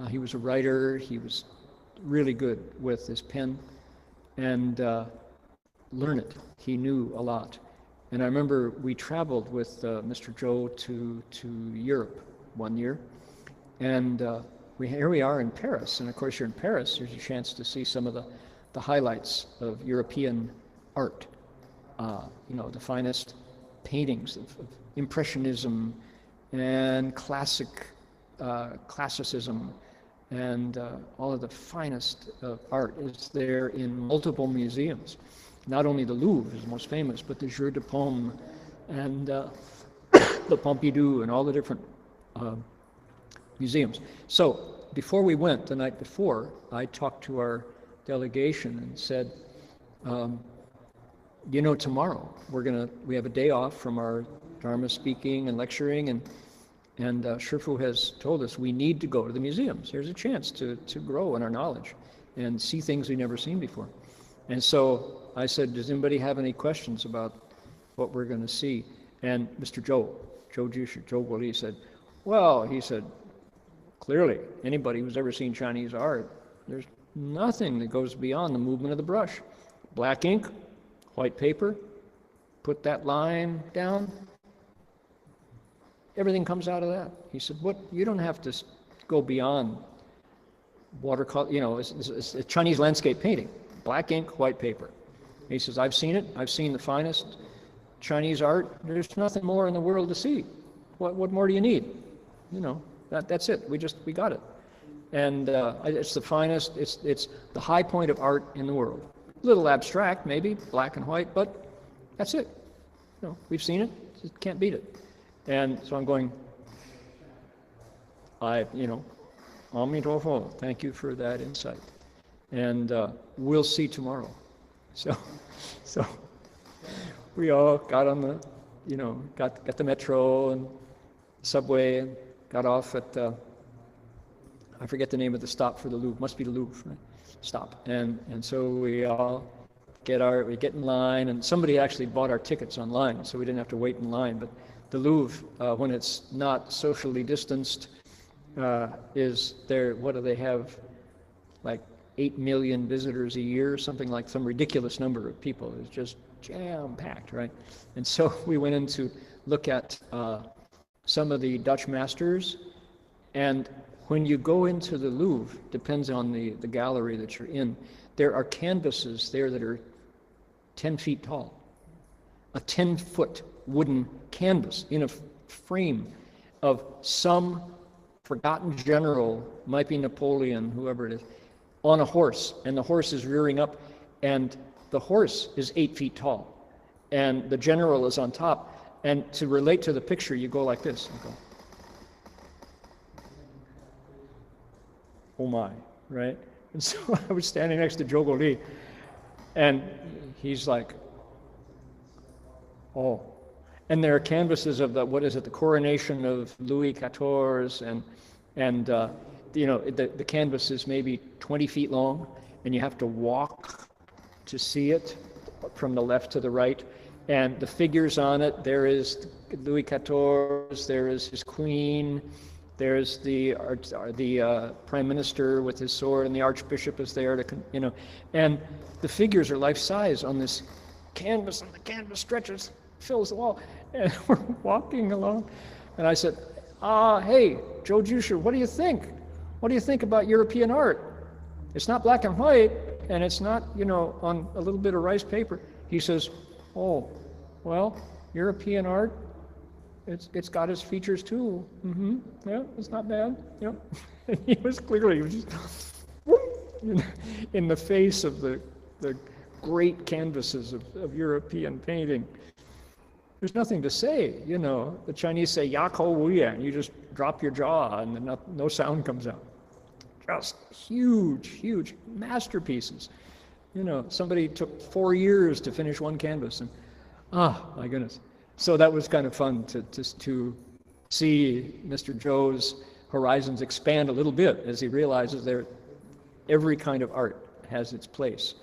He was a writer. He was really good with his pen and learned. He knew a lot. And I remember we traveled with Mr. Zhou to Europe one year. And here we are in Paris. And of course, you're in Paris, there's a chance to see some of the highlights of European art. The finest paintings of Impressionism and classicism, and all of the finest of art is there in multiple museums. Not only the Louvre is the most famous, but the Jeu de Paume and the Pompidou and all the different museums. So before we went, the night before, I talked to our delegation and said, tomorrow we have a day off from our Dharma speaking and lecturing, and Shifu has told us we need to go to the museums. There's a chance to grow in our knowledge and see things we've never seen before. And so I said, does anybody have any questions about what we're going to see? And Mr. Zhou Guoli said, he said, clearly, anybody who's ever seen Chinese art, there's nothing that goes beyond the movement of the brush. Black ink, white paper, put that line down, everything comes out of that. He said, you don't have to go beyond watercolor, it's a Chinese landscape painting, black ink, white paper. He says, I've seen it. I've seen the finest Chinese art. There's nothing more in the world to see. What more do you need? That's it. We got it. And it's the finest, it's the high point of art in the world. A little abstract, maybe, black and white, but that's it. We've seen it. Can't beat it. And so I'm going, Amitofo, thank you for that insight. And we'll see tomorrow. So we all got on the, got the metro and subway and got off at, I forget the name of the stop for the Louvre, must be the Louvre, right? Stop. And so we all get in line, and somebody actually bought our tickets online, so we didn't have to wait in line. But the Louvre, when it's not socially distanced, is there, what do they have, like 8 million visitors a year, something like some ridiculous number of people. It's just jam-packed, right? And so we went in to look at some of the Dutch masters, and when you go into the Louvre, depends on the gallery that you're in, there are canvases there that are 10 feet tall. A 10-foot wooden canvas in a frame of some forgotten general, might be Napoleon, whoever it is, on a horse, and the horse is rearing up, and the horse is 8 feet tall, and the general is on top. And to relate to the picture, you go like this. You go, oh my, right? And so I was standing next to Zhou Guoli, and he's like, oh. And there are canvases of the coronation of Louis XIV, and the canvas is maybe 20 feet long, and you have to walk to see it from the left to the right. And the figures on it, there is Louis XIV, there is his queen, there's the prime minister with his sword, and the archbishop is there to, and the figures are life-size on this canvas, and the canvas stretches, fills the wall, and we're walking along, and I said, hey, Zhou Jushu, what do you think? What do you think about European art? It's not black and white, and it's not, on a little bit of rice paper. He says, oh, well, European art, it's got its features too. Yeah, it's not bad. Yeah. And he was just in the face of the great canvases of European painting. There's nothing to say, The Chinese say "yakou wu yan," you just drop your jaw and no sound comes out. Just huge, huge masterpieces. You know, somebody took 4 years to finish one canvas, and my goodness. So that was kind of fun to see Mr. Zhou's horizons expand a little bit as he realizes that every kind of art has its place.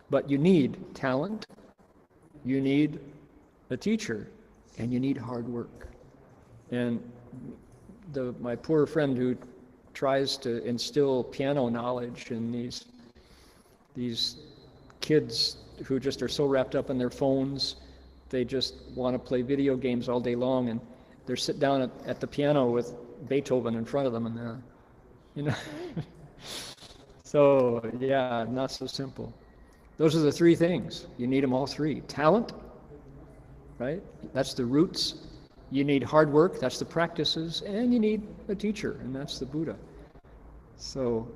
But you need talent, you need a teacher, and you need hard work. And my poor friend who tries to instill piano knowledge in these kids who just are so wrapped up in their phones, they just want to play video games all day long, and they're sit down at the piano with Beethoven in front of them, and you know. So yeah, not so simple. Those are the three things. You need them all three. Talent, right? That's the roots. You need hard work, that's the practices, and you need a teacher, and that's the Buddha. So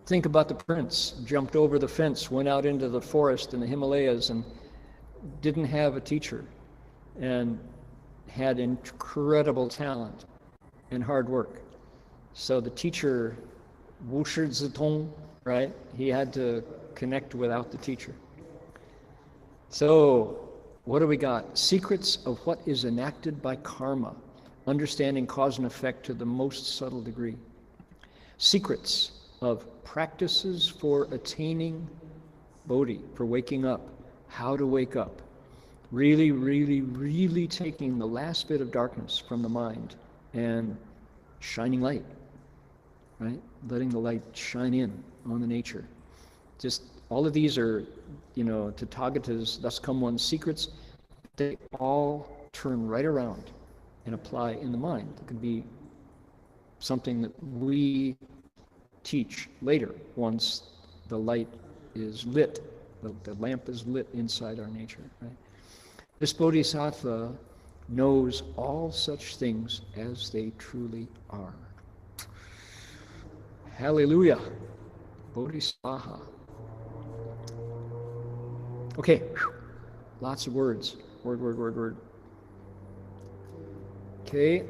think about the prince, jumped over the fence, went out into the forest in the Himalayas, and didn't have a teacher, and had incredible talent and hard work. So the teacher, Wu Shi Zitong, right? He had to connect without the teacher. So what do we got? Secrets of what is enacted by karma, understanding cause and effect to the most subtle degree. Secrets of practices for attaining Bodhi, for waking up, how to wake up. Really, really, really taking the last bit of darkness from the mind and shining light, right? Letting the light shine in on the nature. Just all of these are, Tathagatas, thus come one's secrets. They all turn right around and apply in the mind. It could be something that we teach later once the light is lit, the lamp is lit inside our nature, right? This Bodhisattva knows all such things as they truly are. Hallelujah. Bodhisattva. Okay, lots of words. Word. Okay,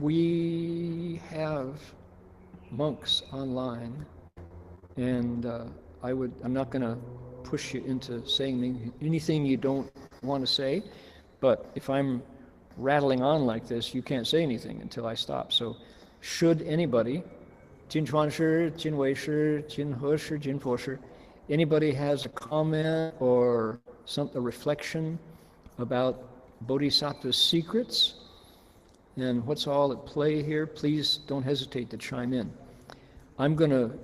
we have monks online, and I'm not going to push you into saying anything you don't want to say, but if I'm rattling on like this, you can't say anything until I stop. So should anybody, Jin Chuan Shi, Jin Wei Shi, Jin He Shi, Jin Po Shi, anybody has a comment or a reflection about Bodhisattva's secrets and what's all at play here, please don't hesitate to chime in. I'm going to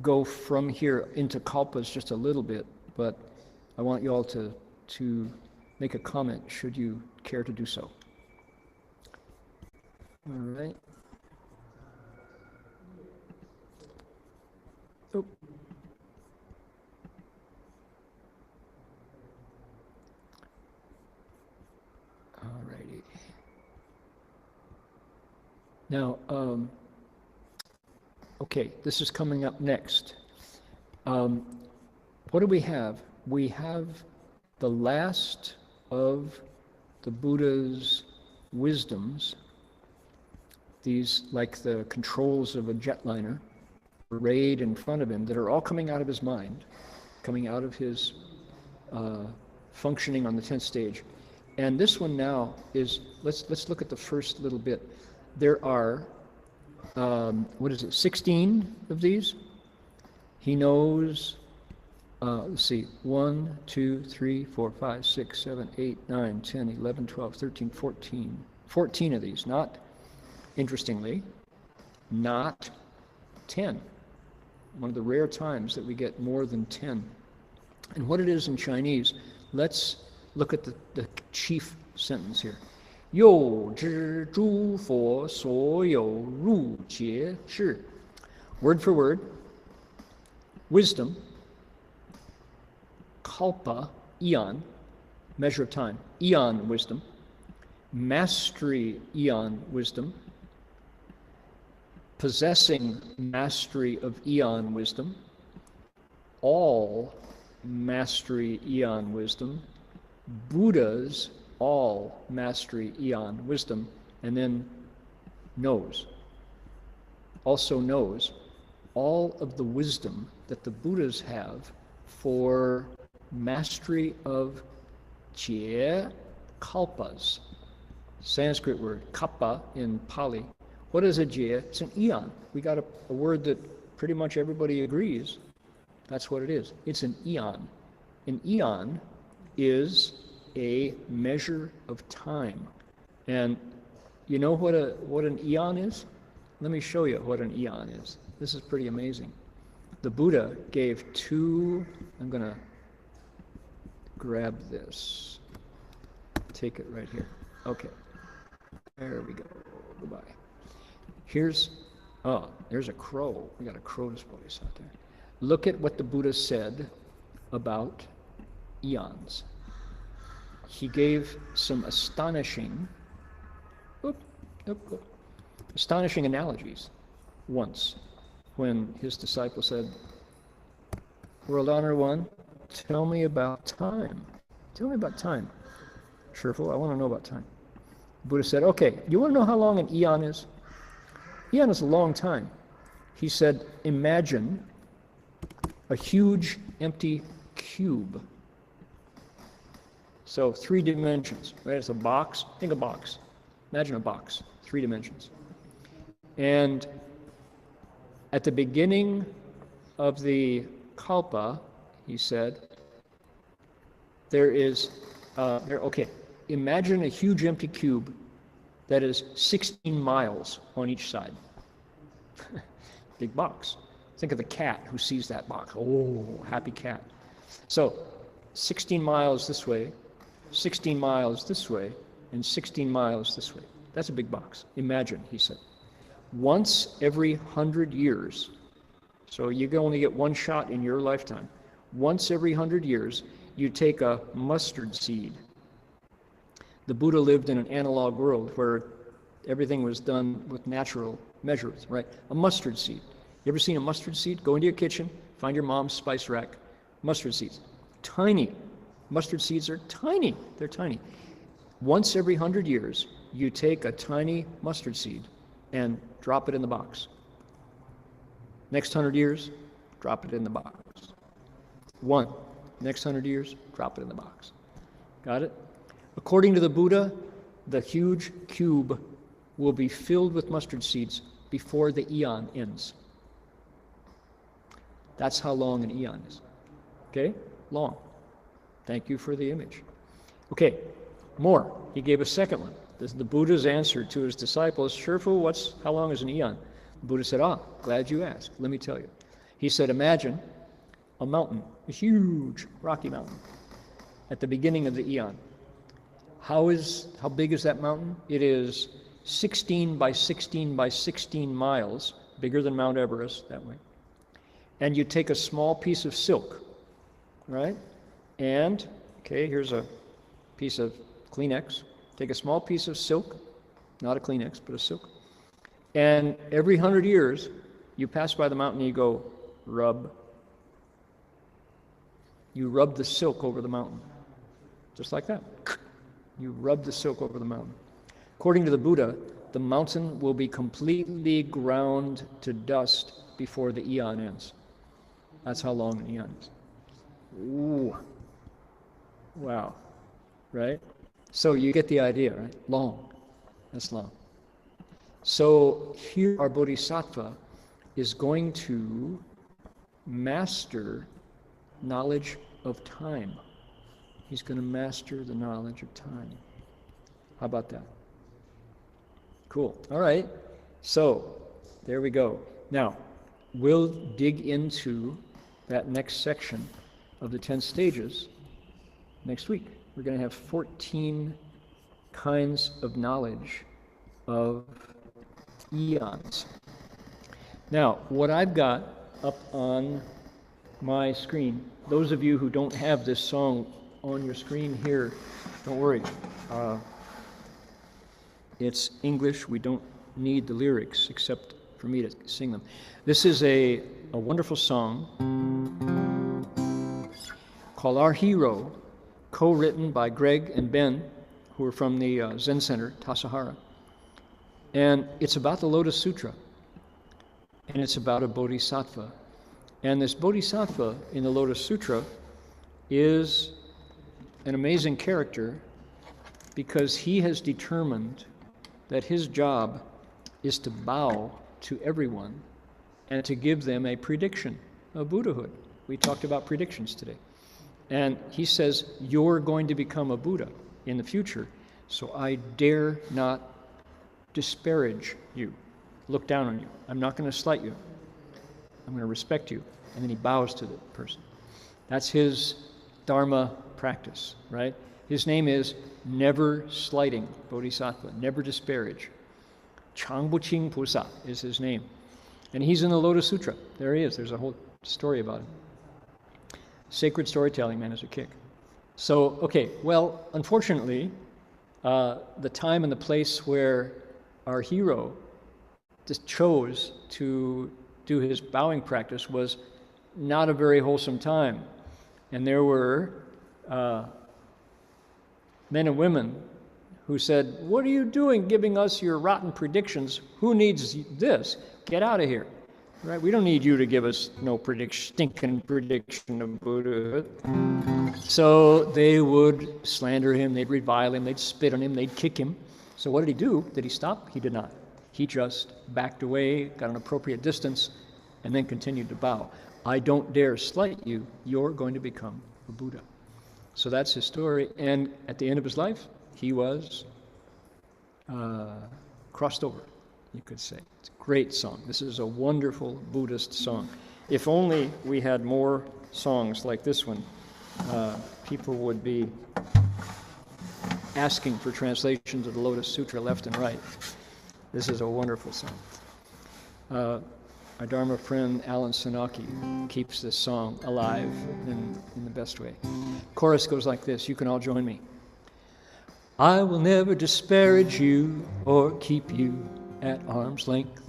go from here into kalpas just a little bit, but I want you all to make a comment should you care to do so. All right. Oh. All righty. Now, okay, this is coming up next. What do we have? We have the last of the Buddha's wisdoms, these like the controls of a jetliner, arrayed in front of him, that are all coming out of his mind, coming out of his functioning on the 10th stage. And this one now is, let's look at the first little bit. There are, 16 of these? He knows, let's see, 1, 2, 3, 4, 5, 6, 7, 8, 9, 10, 11, 12, 13, 14. 14 of these, interestingly, not 10. One of the rare times that we get more than 10. And what it is in Chinese, let's look at the chief sentence here. 又知诸佛所有入劫智. Word for word, wisdom, kalpa, eon, measure of time, eon wisdom, mastery eon wisdom, possessing mastery of eon wisdom, all mastery eon wisdom, Buddha's all mastery eon wisdom, and then knows, also knows all of the wisdom that the Buddhas have for mastery of jie kalpas. Sanskrit word, kappa in Pali. What is a jie? It's an eon. We got a word that pretty much everybody agrees. That's what it is. It's an eon. An eon is a measure of time. And you know what an eon is? Let me show you what an eon is. This is pretty amazing. The Buddha gave I'm going to grab this. Take it right here. Okay. There we go. Goodbye. There's a crow. We got a crow displays out there. Look at what the Buddha said about eons. He gave some astonishing analogies once when his disciple said, World Honor One, tell me about time. Tell me about time. Shifu, I want to know about time. Buddha said, okay, you want to know how long an eon is? Eon is a long time. He said, imagine a huge empty cube. So 3 dimensions, right? It's a box. Think a box. Imagine a box, 3 dimensions. And at the beginning of the kalpa, he said, imagine a huge empty cube that is 16 miles on each side. Big box. Think of the cat who sees that box. Oh, happy cat. So 16 miles this way, 16 miles this way, and 16 miles this way. That's a big box. Imagine, he said. Once every 100 years, so you can only get one shot in your lifetime. Once every 100 years, you take a mustard seed. The Buddha lived in an analog world where everything was done with natural measures, right? A mustard seed. You ever seen a mustard seed? Go into your kitchen, find your mom's spice rack. Mustard seeds. Tiny. Mustard seeds are tiny. They're tiny. Once every 100 years, you take a tiny mustard seed and drop it in the box. Next 100 years, drop it in the box. One. Next 100 years, drop it in the box. Got it? According to the Buddha, the huge cube will be filled with mustard seeds before the eon ends. That's how long an eon is. Okay? Long. Thank you for the image. Okay, more. He gave a second one. This is the Buddha's answer to his disciples. Shifu, how long is an eon? The Buddha said, glad you asked. Let me tell you. He said, imagine a mountain, a huge rocky mountain at the beginning of the eon. How big is that mountain? It is 16 by 16 by 16 miles, bigger than Mount Everest that way. And you take a small piece of silk, right? And, here's a piece of Kleenex. Take a small piece of silk, not a Kleenex, but a silk. And every 100 years, you pass by the mountain and you go, rub. You rub the silk over the mountain, just like that. You rub the silk over the mountain. According to the Buddha, the mountain will be completely ground to dust before the eon ends. That's how long an eon is. Ooh. Wow. Right? So you get the idea, right? Long. That's long. So here our Bodhisattva is going to master knowledge of time. He's going to master the knowledge of time. How about that? Cool. All right. So there we go. Now, we'll dig into that next section of the 10 stages next week. We're going to have 14 kinds of knowledge of eons. Now, what I've got up on my screen, those of you who don't have this song on your screen here, don't worry. It's English. We don't need the lyrics except for me to sing them. This is a wonderful song called Our Hero, co-written by Greg and Ben, who are from the Zen Center, Tassajara. And it's about the Lotus Sutra. and it's about a Bodhisattva. And this Bodhisattva in the Lotus Sutra is an amazing character because he has determined that his job is to bow to everyone and to give them a prediction of Buddhahood. We talked about predictions today. And he says, you're going to become a Buddha in the future, so I dare not disparage you, look down on you. I'm not going to slight you. I'm going to respect you. And then he bows to the person. That's his Dharma practice, right? His name is never slighting Bodhisattva, never disparage.常不輕菩薩is his name. And he's in the Lotus Sutra. There he is. There's a whole story about him. Sacred storytelling, man, is a kick. So, okay, well, unfortunately, the time and the place where our hero just chose to do his bowing practice was not a very wholesome time. And there were men and women who said, what are you doing giving us your rotten predictions? Who needs this? Get out of here. Right? We don't need you to give us no stinking prediction of Buddhahood. So they would slander him, they'd revile him, they'd spit on him, they'd kick him. So what did he do? Did he stop? He did not. He just backed away, got an appropriate distance, and then continued to bow. I don't dare slight you. You're going to become a Buddha. So that's his story. And at the end of his life, he was crossed over, you could say. It's a great song. This is a wonderful Buddhist song. If only we had more songs like this one, people would be asking for translations of the Lotus Sutra left and right. This is a wonderful song. Our Dharma friend Alan Senaki keeps this song alive in the best way. Chorus goes like this. You can all join me. I will never disparage you or keep you at arm's length.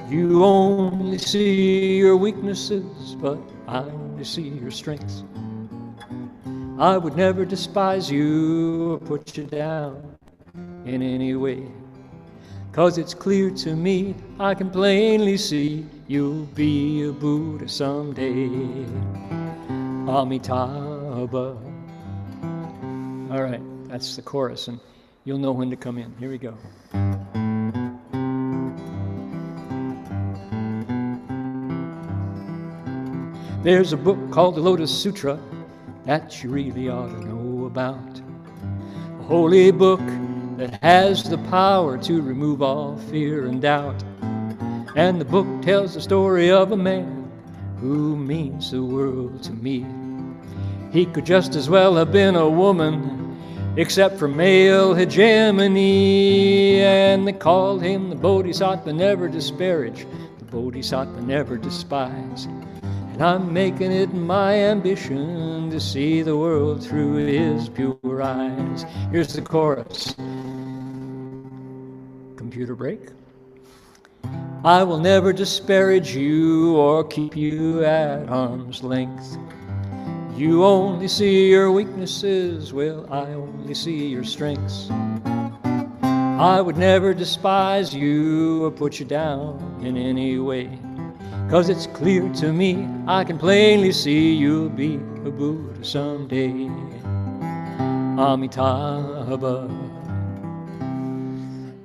You only see your weaknesses, but I only see your strengths. I would never despise you or put you down in any way. 'Cause it's clear to me, I can plainly see you'll be a Buddha someday. Amitabha. All right, that's the chorus, and you'll know when to come in. Here we go. There's a book called the Lotus Sutra that you really ought to know about. A holy book that has the power to remove all fear and doubt. And the book tells the story of a man who means the world to me. He could just as well have been a woman, except for male hegemony. And they called him the Bodhisattva, never disparage, the Bodhisattva never despise. And I'm making it my ambition to see the world through his pure eyes. Here's the chorus. Computer break. I will never disparage you or keep you at arm's length. You only see your weaknesses, well, I only see your strengths. I would never despise you or put you down in any way. 'Cause it's clear to me, I can plainly see you'll be a Buddha someday. Amitabha.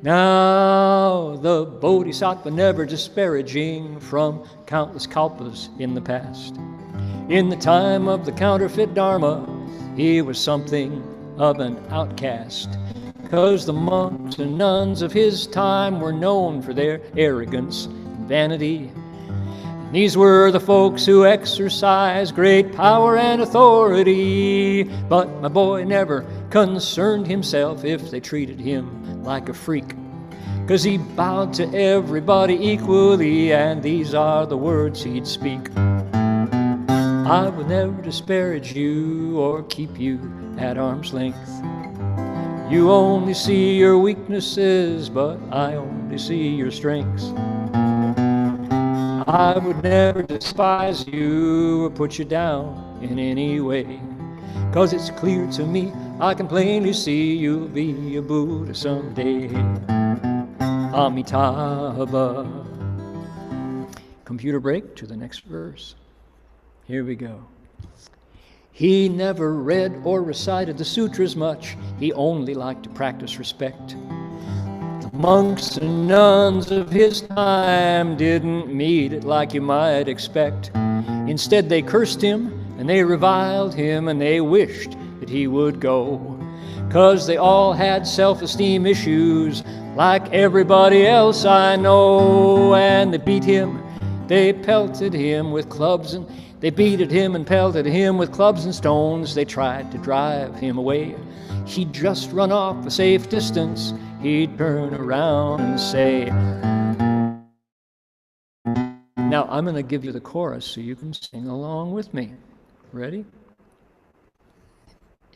Now the Bodhisattva never disparaging from countless kalpas in the past. In the time of the counterfeit Dharma, he was something of an outcast. 'Cause the monks and nuns of his time were known for their arrogance and vanity. These were the folks who exercised great power and authority. But my boy never concerned himself if they treated him like a freak. 'Cause he bowed to everybody equally, and these are the words he'd speak. I will never disparage you or keep you at arm's length. You only see your weaknesses, but I only see your strengths. I would never despise you or put you down in any way. 'Cause it's clear to me, I can plainly see you'll be a Buddha someday. Amitabha. computer break to the next verse. Here we go. He never read or recited the sutras much. He only liked to practice respect. The monks and nuns of his time didn't meet it like you might expect. Instead, they cursed him and they reviled him and they wished that he would go. 'Cause they all had self-esteem issues like everybody else I know. And they beat him, they pelted him with clubs, and they beat at him and pelted him with clubs and stones. They tried to drive him away. He'd just run off a safe distance. He'd turn around and say, now I'm going to give you the chorus so you can sing along with me. Ready?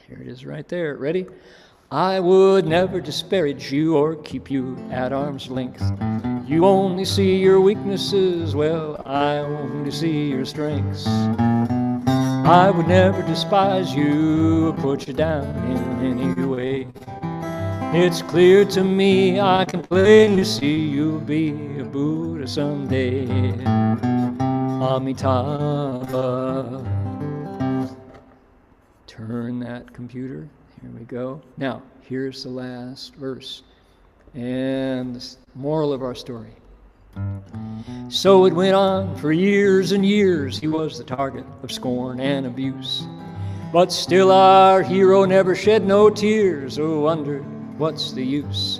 Here it is right there. Ready? I would never disparage you or keep you at arm's length. You only see your weaknesses, well, I only see your strengths. I would never despise you or put you down in any way. It's clear to me, I can plainly see you'll be a Buddha someday. Amitabha. Turn that computer. Here we go. Now, here's the last verse and the moral of our story. So it went on for years and years. He was the target of scorn and abuse. But still our hero never shed no tears or wondered, what's the use?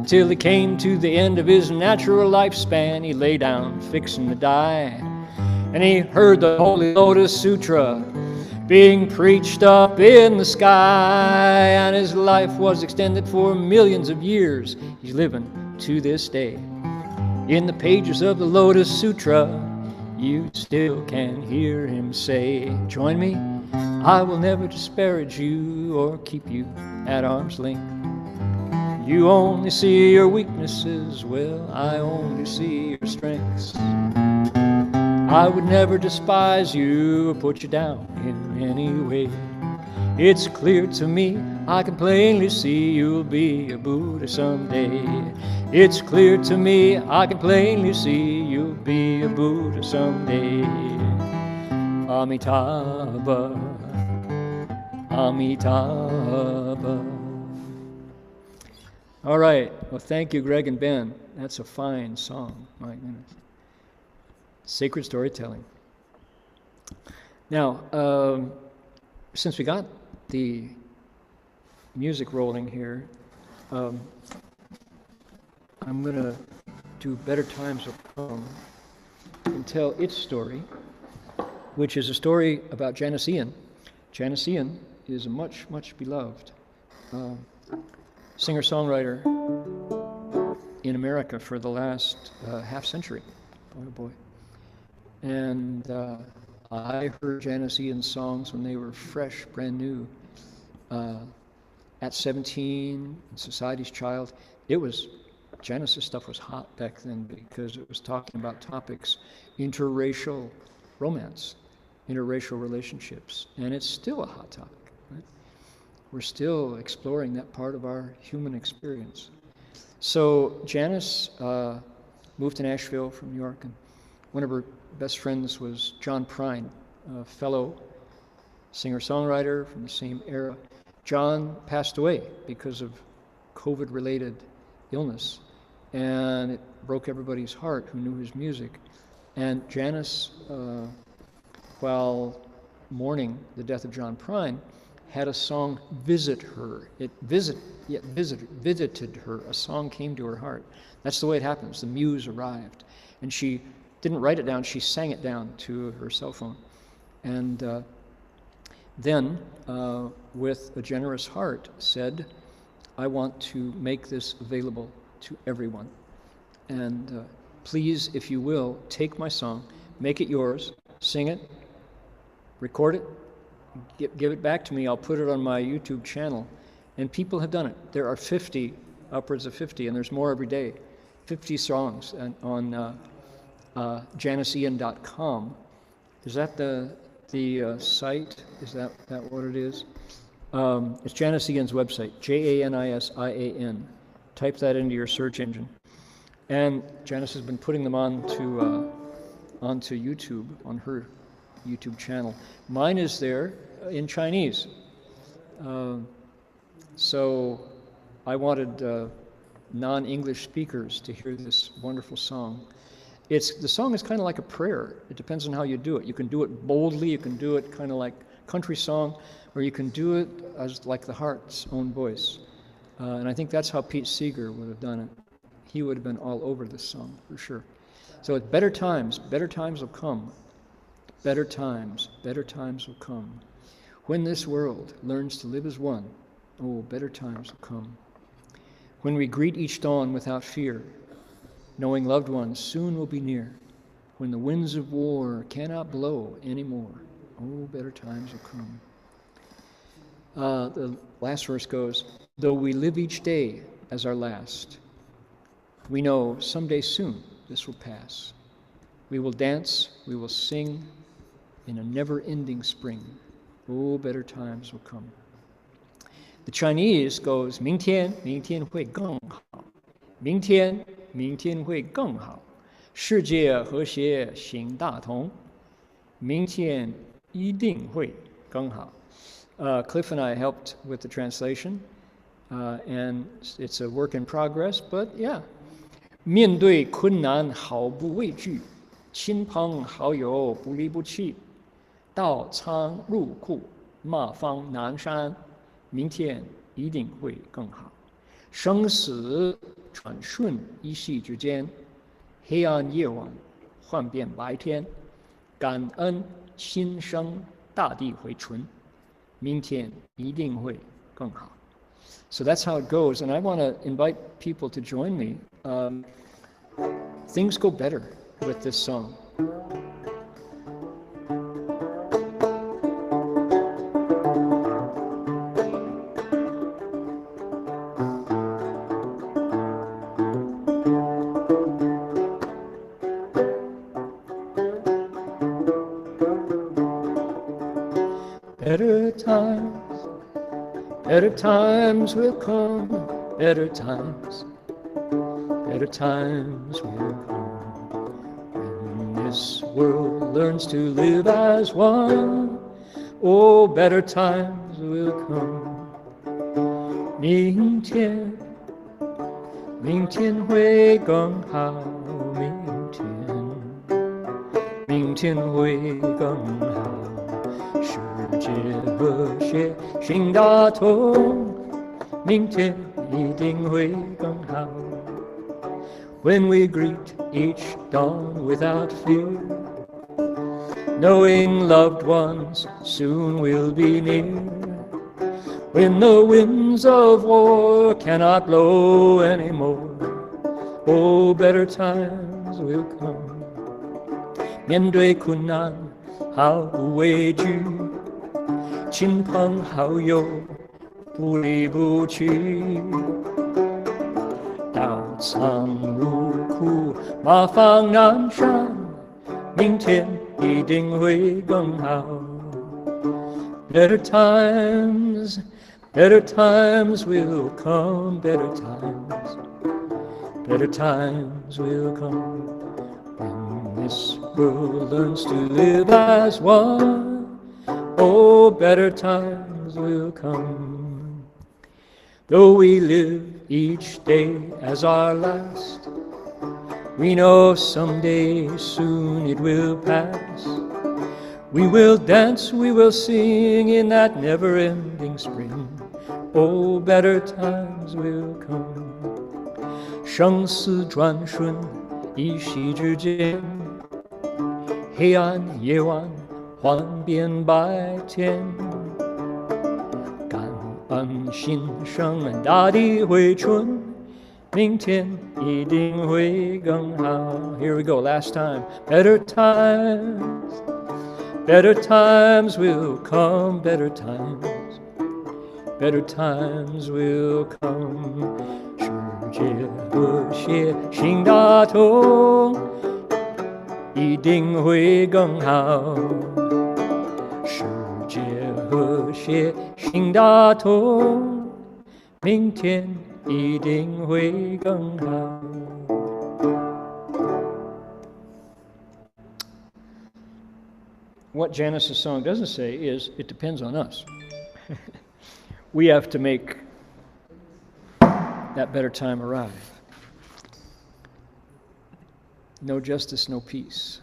Till he came to the end of his natural lifespan. He lay down fixing to die. And he heard the Holy Lotus Sutra being preached up in the sky, and his life was extended for millions of years. He's living to this day. In the pages of the Lotus Sutra, you still can hear him say, join me, I will never disparage you or keep you at arm's length. You only see your weaknesses, well, I only see your strengths. I would never despise you or put you down in any way. It's clear to me, I can plainly see you'll be a Buddha someday. It's clear to me, I can plainly see you'll be a Buddha someday. Amitabha, Amitabha. All right, well, thank you, Greg and Ben. That's a fine song, my goodness. Sacred storytelling. Now, since we got the music rolling here, I'm going to do Better Times of Poem and tell its story, which is a story about Janice Ian. Janice Ian is a much, much beloved singer-songwriter in America for the last half century. Boy, oh boy. And I heard Janice Ian's songs when they were fresh, brand new. At 17, Society's Child. Janice's stuff was hot back then because it was talking about topics, interracial romance, interracial relationships. And it's still a hot topic, right? We're still exploring that part of our human experience. So Janice moved to Nashville from New York, and one of her best friends was John Prine, a fellow singer-songwriter from the same era. John passed away because of COVID-related illness, and it broke everybody's heart who knew his music. And Janice, while mourning the death of John Prine, had a song visit her. It visited her. A song came to her heart. That's the way it happens. The muse arrived, and she didn't write it down, she sang it down to her cell phone. And then, with a generous heart, said, I want to make this available to everyone. And please, if you will, take my song, make it yours, sing it, record it, give it back to me. I'll put it on my YouTube channel. And people have done it. There are 50, upwards of 50, and there's more every day, 50 songs on JaniceIan.com. Is that the site? Is that what it is? It's Janice Ian's website, Janisian. Type that into your search engine. And Janice has been putting them on to onto YouTube on her YouTube channel. Mine is there in Chinese. So I wanted non-English speakers to hear this wonderful song. The song is kind of like a prayer. It depends on how you do it. You can do it boldly, you can do it kind of like country song, or you can do it as like the heart's own voice. And I think that's how Pete Seeger would have done it. He would have been all over this song, for sure. So it's better times will come. Better times will come. When this world learns to live as one, oh, better times will come. When we greet each dawn without fear, knowing loved ones soon will be near. When the winds of war cannot blow anymore, oh, better times will come. The last verse goes, though we live each day as our last, we know someday soon this will pass. We will dance, we will sing in a never-ending spring. Oh, better times will come. The Chinese goes, 明天会更好. 明天会更好. 世界和谐行大同. 明天一定会更好. Cliff and I helped with the translation, and it's a work in progress, but yeah. 面对困难毫不畏惧，亲朋好友不离不弃，刀仓入库，马放南山，明天一定会更好。生死转瞬一息之间，黑暗夜晚幻变白天，感恩心生大地回春，明天一定会更好。So that's how it goes, and I want to invite people to join me. Things go better with this song. Better times will come, better times will come. When this world learns to live as one, oh, better times will come. 明天会更好，明天会更好。世界和谐心大同，明天一定会更好。When we greet each dawn without fear, knowing loved ones soon will be near. When the winds of war cannot blow anymore, oh, better times will come. 面对困难毫不畏惧，亲朋好友不离不弃，刀仓入库，马放南山，明天一定会更好。Better times will come, better times will come. When this world learns to live as one, oh, better times will come. Though we live each day as our last, we know someday soon it will pass. We will dance, we will sing in that never-ending spring. Oh, better times will come. 生死转瞬一息之间，黑暗夜晚幻变白天，感恩心生大地回春，明天一定会更好。Here we go, last time. Better times will come, better times will come. 世界和谐心大同，一定会更好。世界和谐心大同，明天一定会更好。what Janice's song doesn't say is, it depends on us. We have to make that better time arrive. No justice, no peace.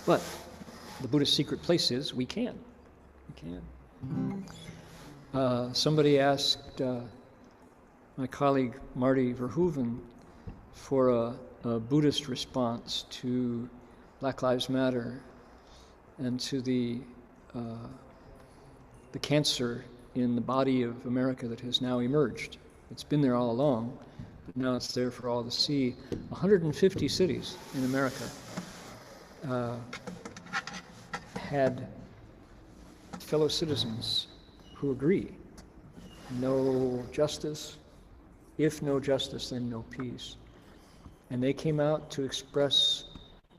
But the Buddhist secret place is we can. We can. Somebody asked my colleague Marty Verhoeven for a Buddhist response to Black Lives Matter and to the cancer in the body of America that has now emerged. It's been there all along, but now it's there for all to see. 150 cities in America had fellow citizens who agree. No justice. If no justice, then no peace. And they came out to express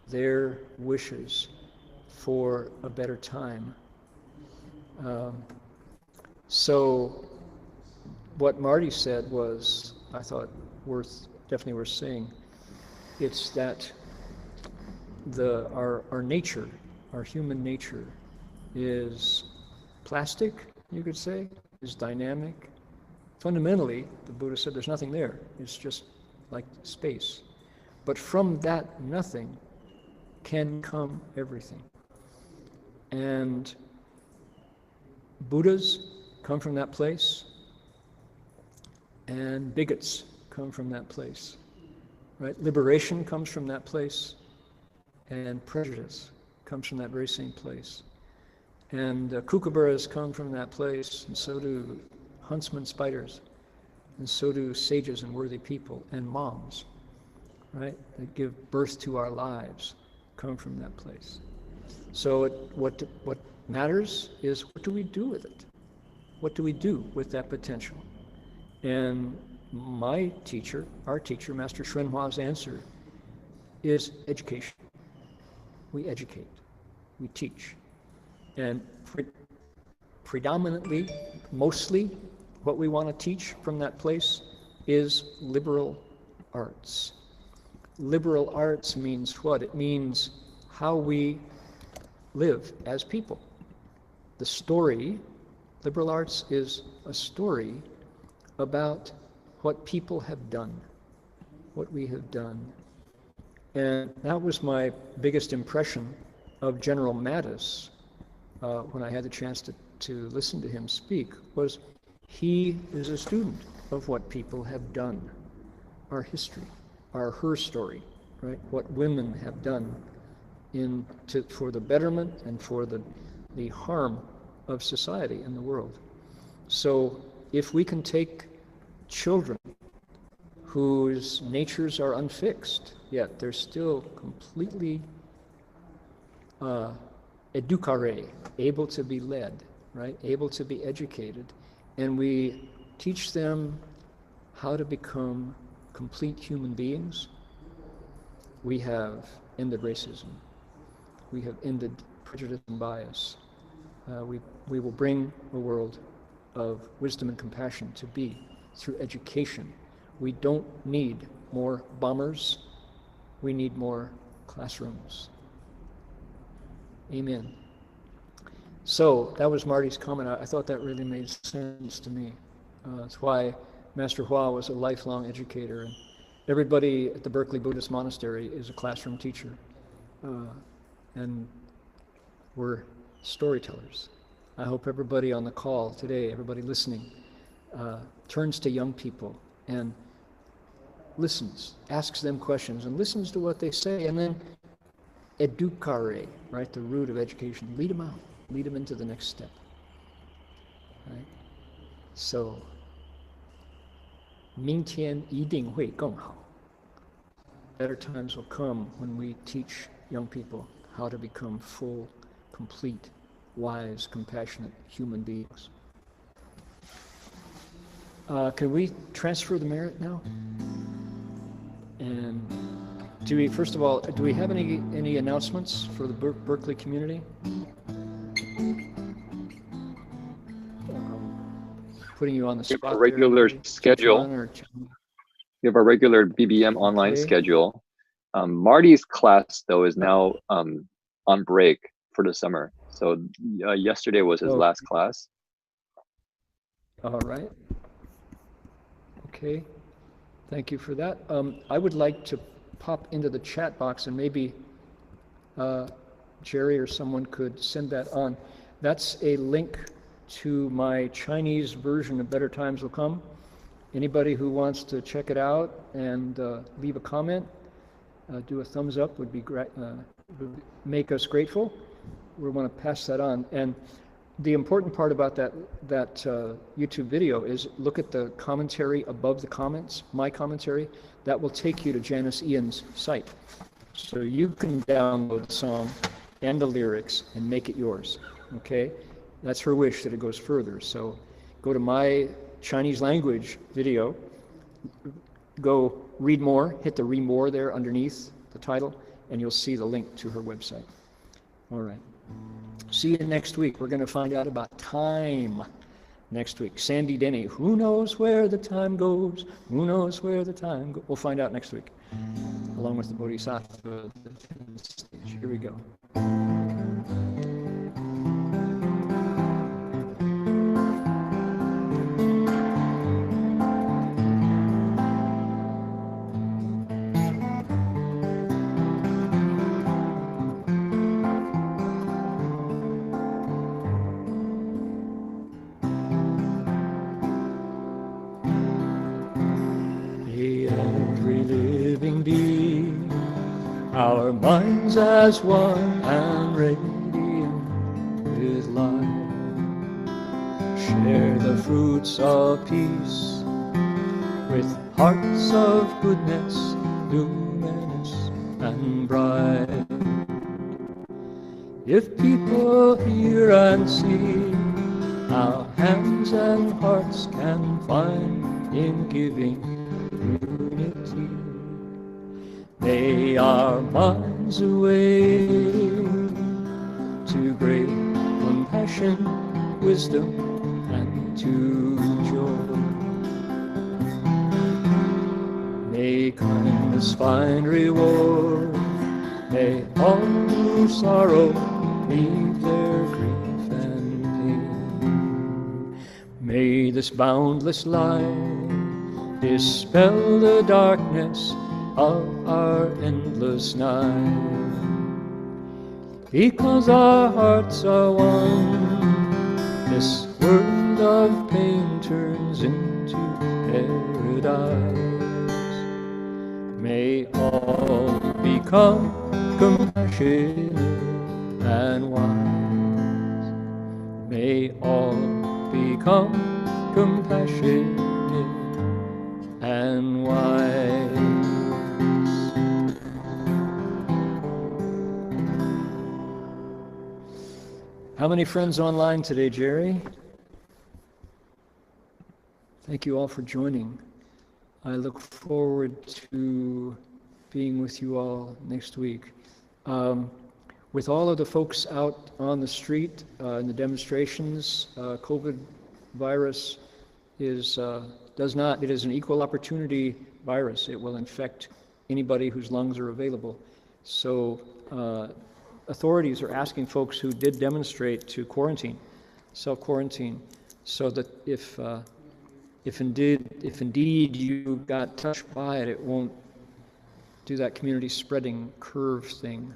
their wishes for a better time. So what Marty said was, I thought, definitely worth saying. It's that our nature, our human nature, is plastic, you could say, is dynamic. Fundamentally, the Buddha said there's nothing there. It's just like space. But from that nothing can come everything. And Buddhas come from that place, and bigots come from that place. Right? Liberation comes from that place, and prejudice comes from that very same place. And kookaburras come from that place, and so do huntsman spiders, and so do sages and worthy people, and moms, right, that give birth to our lives, come from that place. So what matters is, what do we do with it? What do we do with that potential? And my teacher, our teacher, Master Shenhua's answer is education. We educate, we teach. And predominantly, mostly, what we want to teach from that place is liberal arts. Liberal arts means what? It means how we live as people. The story, liberal arts is a story about what people have done, what we have done. And that was my biggest impression of General Mattis when I had the chance to listen to him speak, was he is a student of what people have done, our history, her story, right? What women have done for the betterment and for the harm of society and the world. So if we can take children whose natures are unfixed, yet they're still completely educare, able to be led, right? Able to be educated, and we teach them how to become complete human beings, we have ended racism. We have ended prejudice and bias. We will bring a world of wisdom and compassion to be through education. We don't need more bombers. We need more classrooms. Amen. So that was Marty's comment. I thought that really made sense to me. That's why Master Hua was a lifelong educator. And everybody at the Berkeley Buddhist Monastery is a classroom teacher. And we're storytellers. I hope everybody on the call today, everybody listening, turns to young people and listens, asks them questions, and listens to what they say, and then educare, right, the root of education, lead them out, lead them into the next step, right? So, 明天一定会更好. Better times will come when we teach young people how to become full, complete, wise, compassionate human beings. Can we transfer the merit now? And first of all, do we have any announcements for the Berkeley community? Putting you on the spot. We have a regular schedule. We have a regular BBM online schedule. Marty's class, though, is now on break for the summer. So yesterday was his last class. All right. Okay. Thank you for that. I would like to pop into the chat box and maybe Jerry or someone could send that on. That's a link to my Chinese version of Better Times Will Come. Anybody who wants to check it out and leave a comment, do a thumbs up would be great, would make us grateful. We want to pass that on. And the important part about that YouTube video is look at the commentary above the comments, my commentary. That will take you to Janice Ian's site. So you can download the song and the lyrics and make it yours, okay? That's her wish that it goes further. So go to my Chinese language video, go read more, hit the read more there underneath the title, and you'll see the link to her website. All right. See you next week. We're going to find out about time next week. Sandy Denny, who knows where the time goes? Who knows where the time goes? We'll find out next week, along with the Bodhisattva. Here we go. Our minds as one and radiant with light, share the fruits of peace with hearts of goodness, luminous and bright. If people hear and see, our hands and hearts can find in giving unity. May our minds awake to great compassion, wisdom, and to joy. May kindness find reward. May all who sorrow leave their grief and pain. May this boundless light dispel the darkness of our endless night. Because our hearts are one, this world of pain turns into paradise. May all become compassionate and wise. May all become compassionate and wise. How many friends online today, Jerry? Thank you all for joining. I look forward to being with you all next week. With all of the folks out on the street in the demonstrations, COVID virus is it is an equal opportunity virus. It will infect anybody whose lungs are available. So authorities are asking folks who did demonstrate to quarantine, self-quarantine, so that if indeed you got touched by it, it won't do that community spreading curve thing.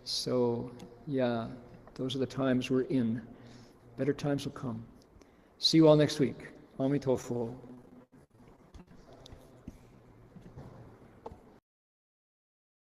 So yeah, those are the times we're in. Better times will come. See you all next week. Amitofo.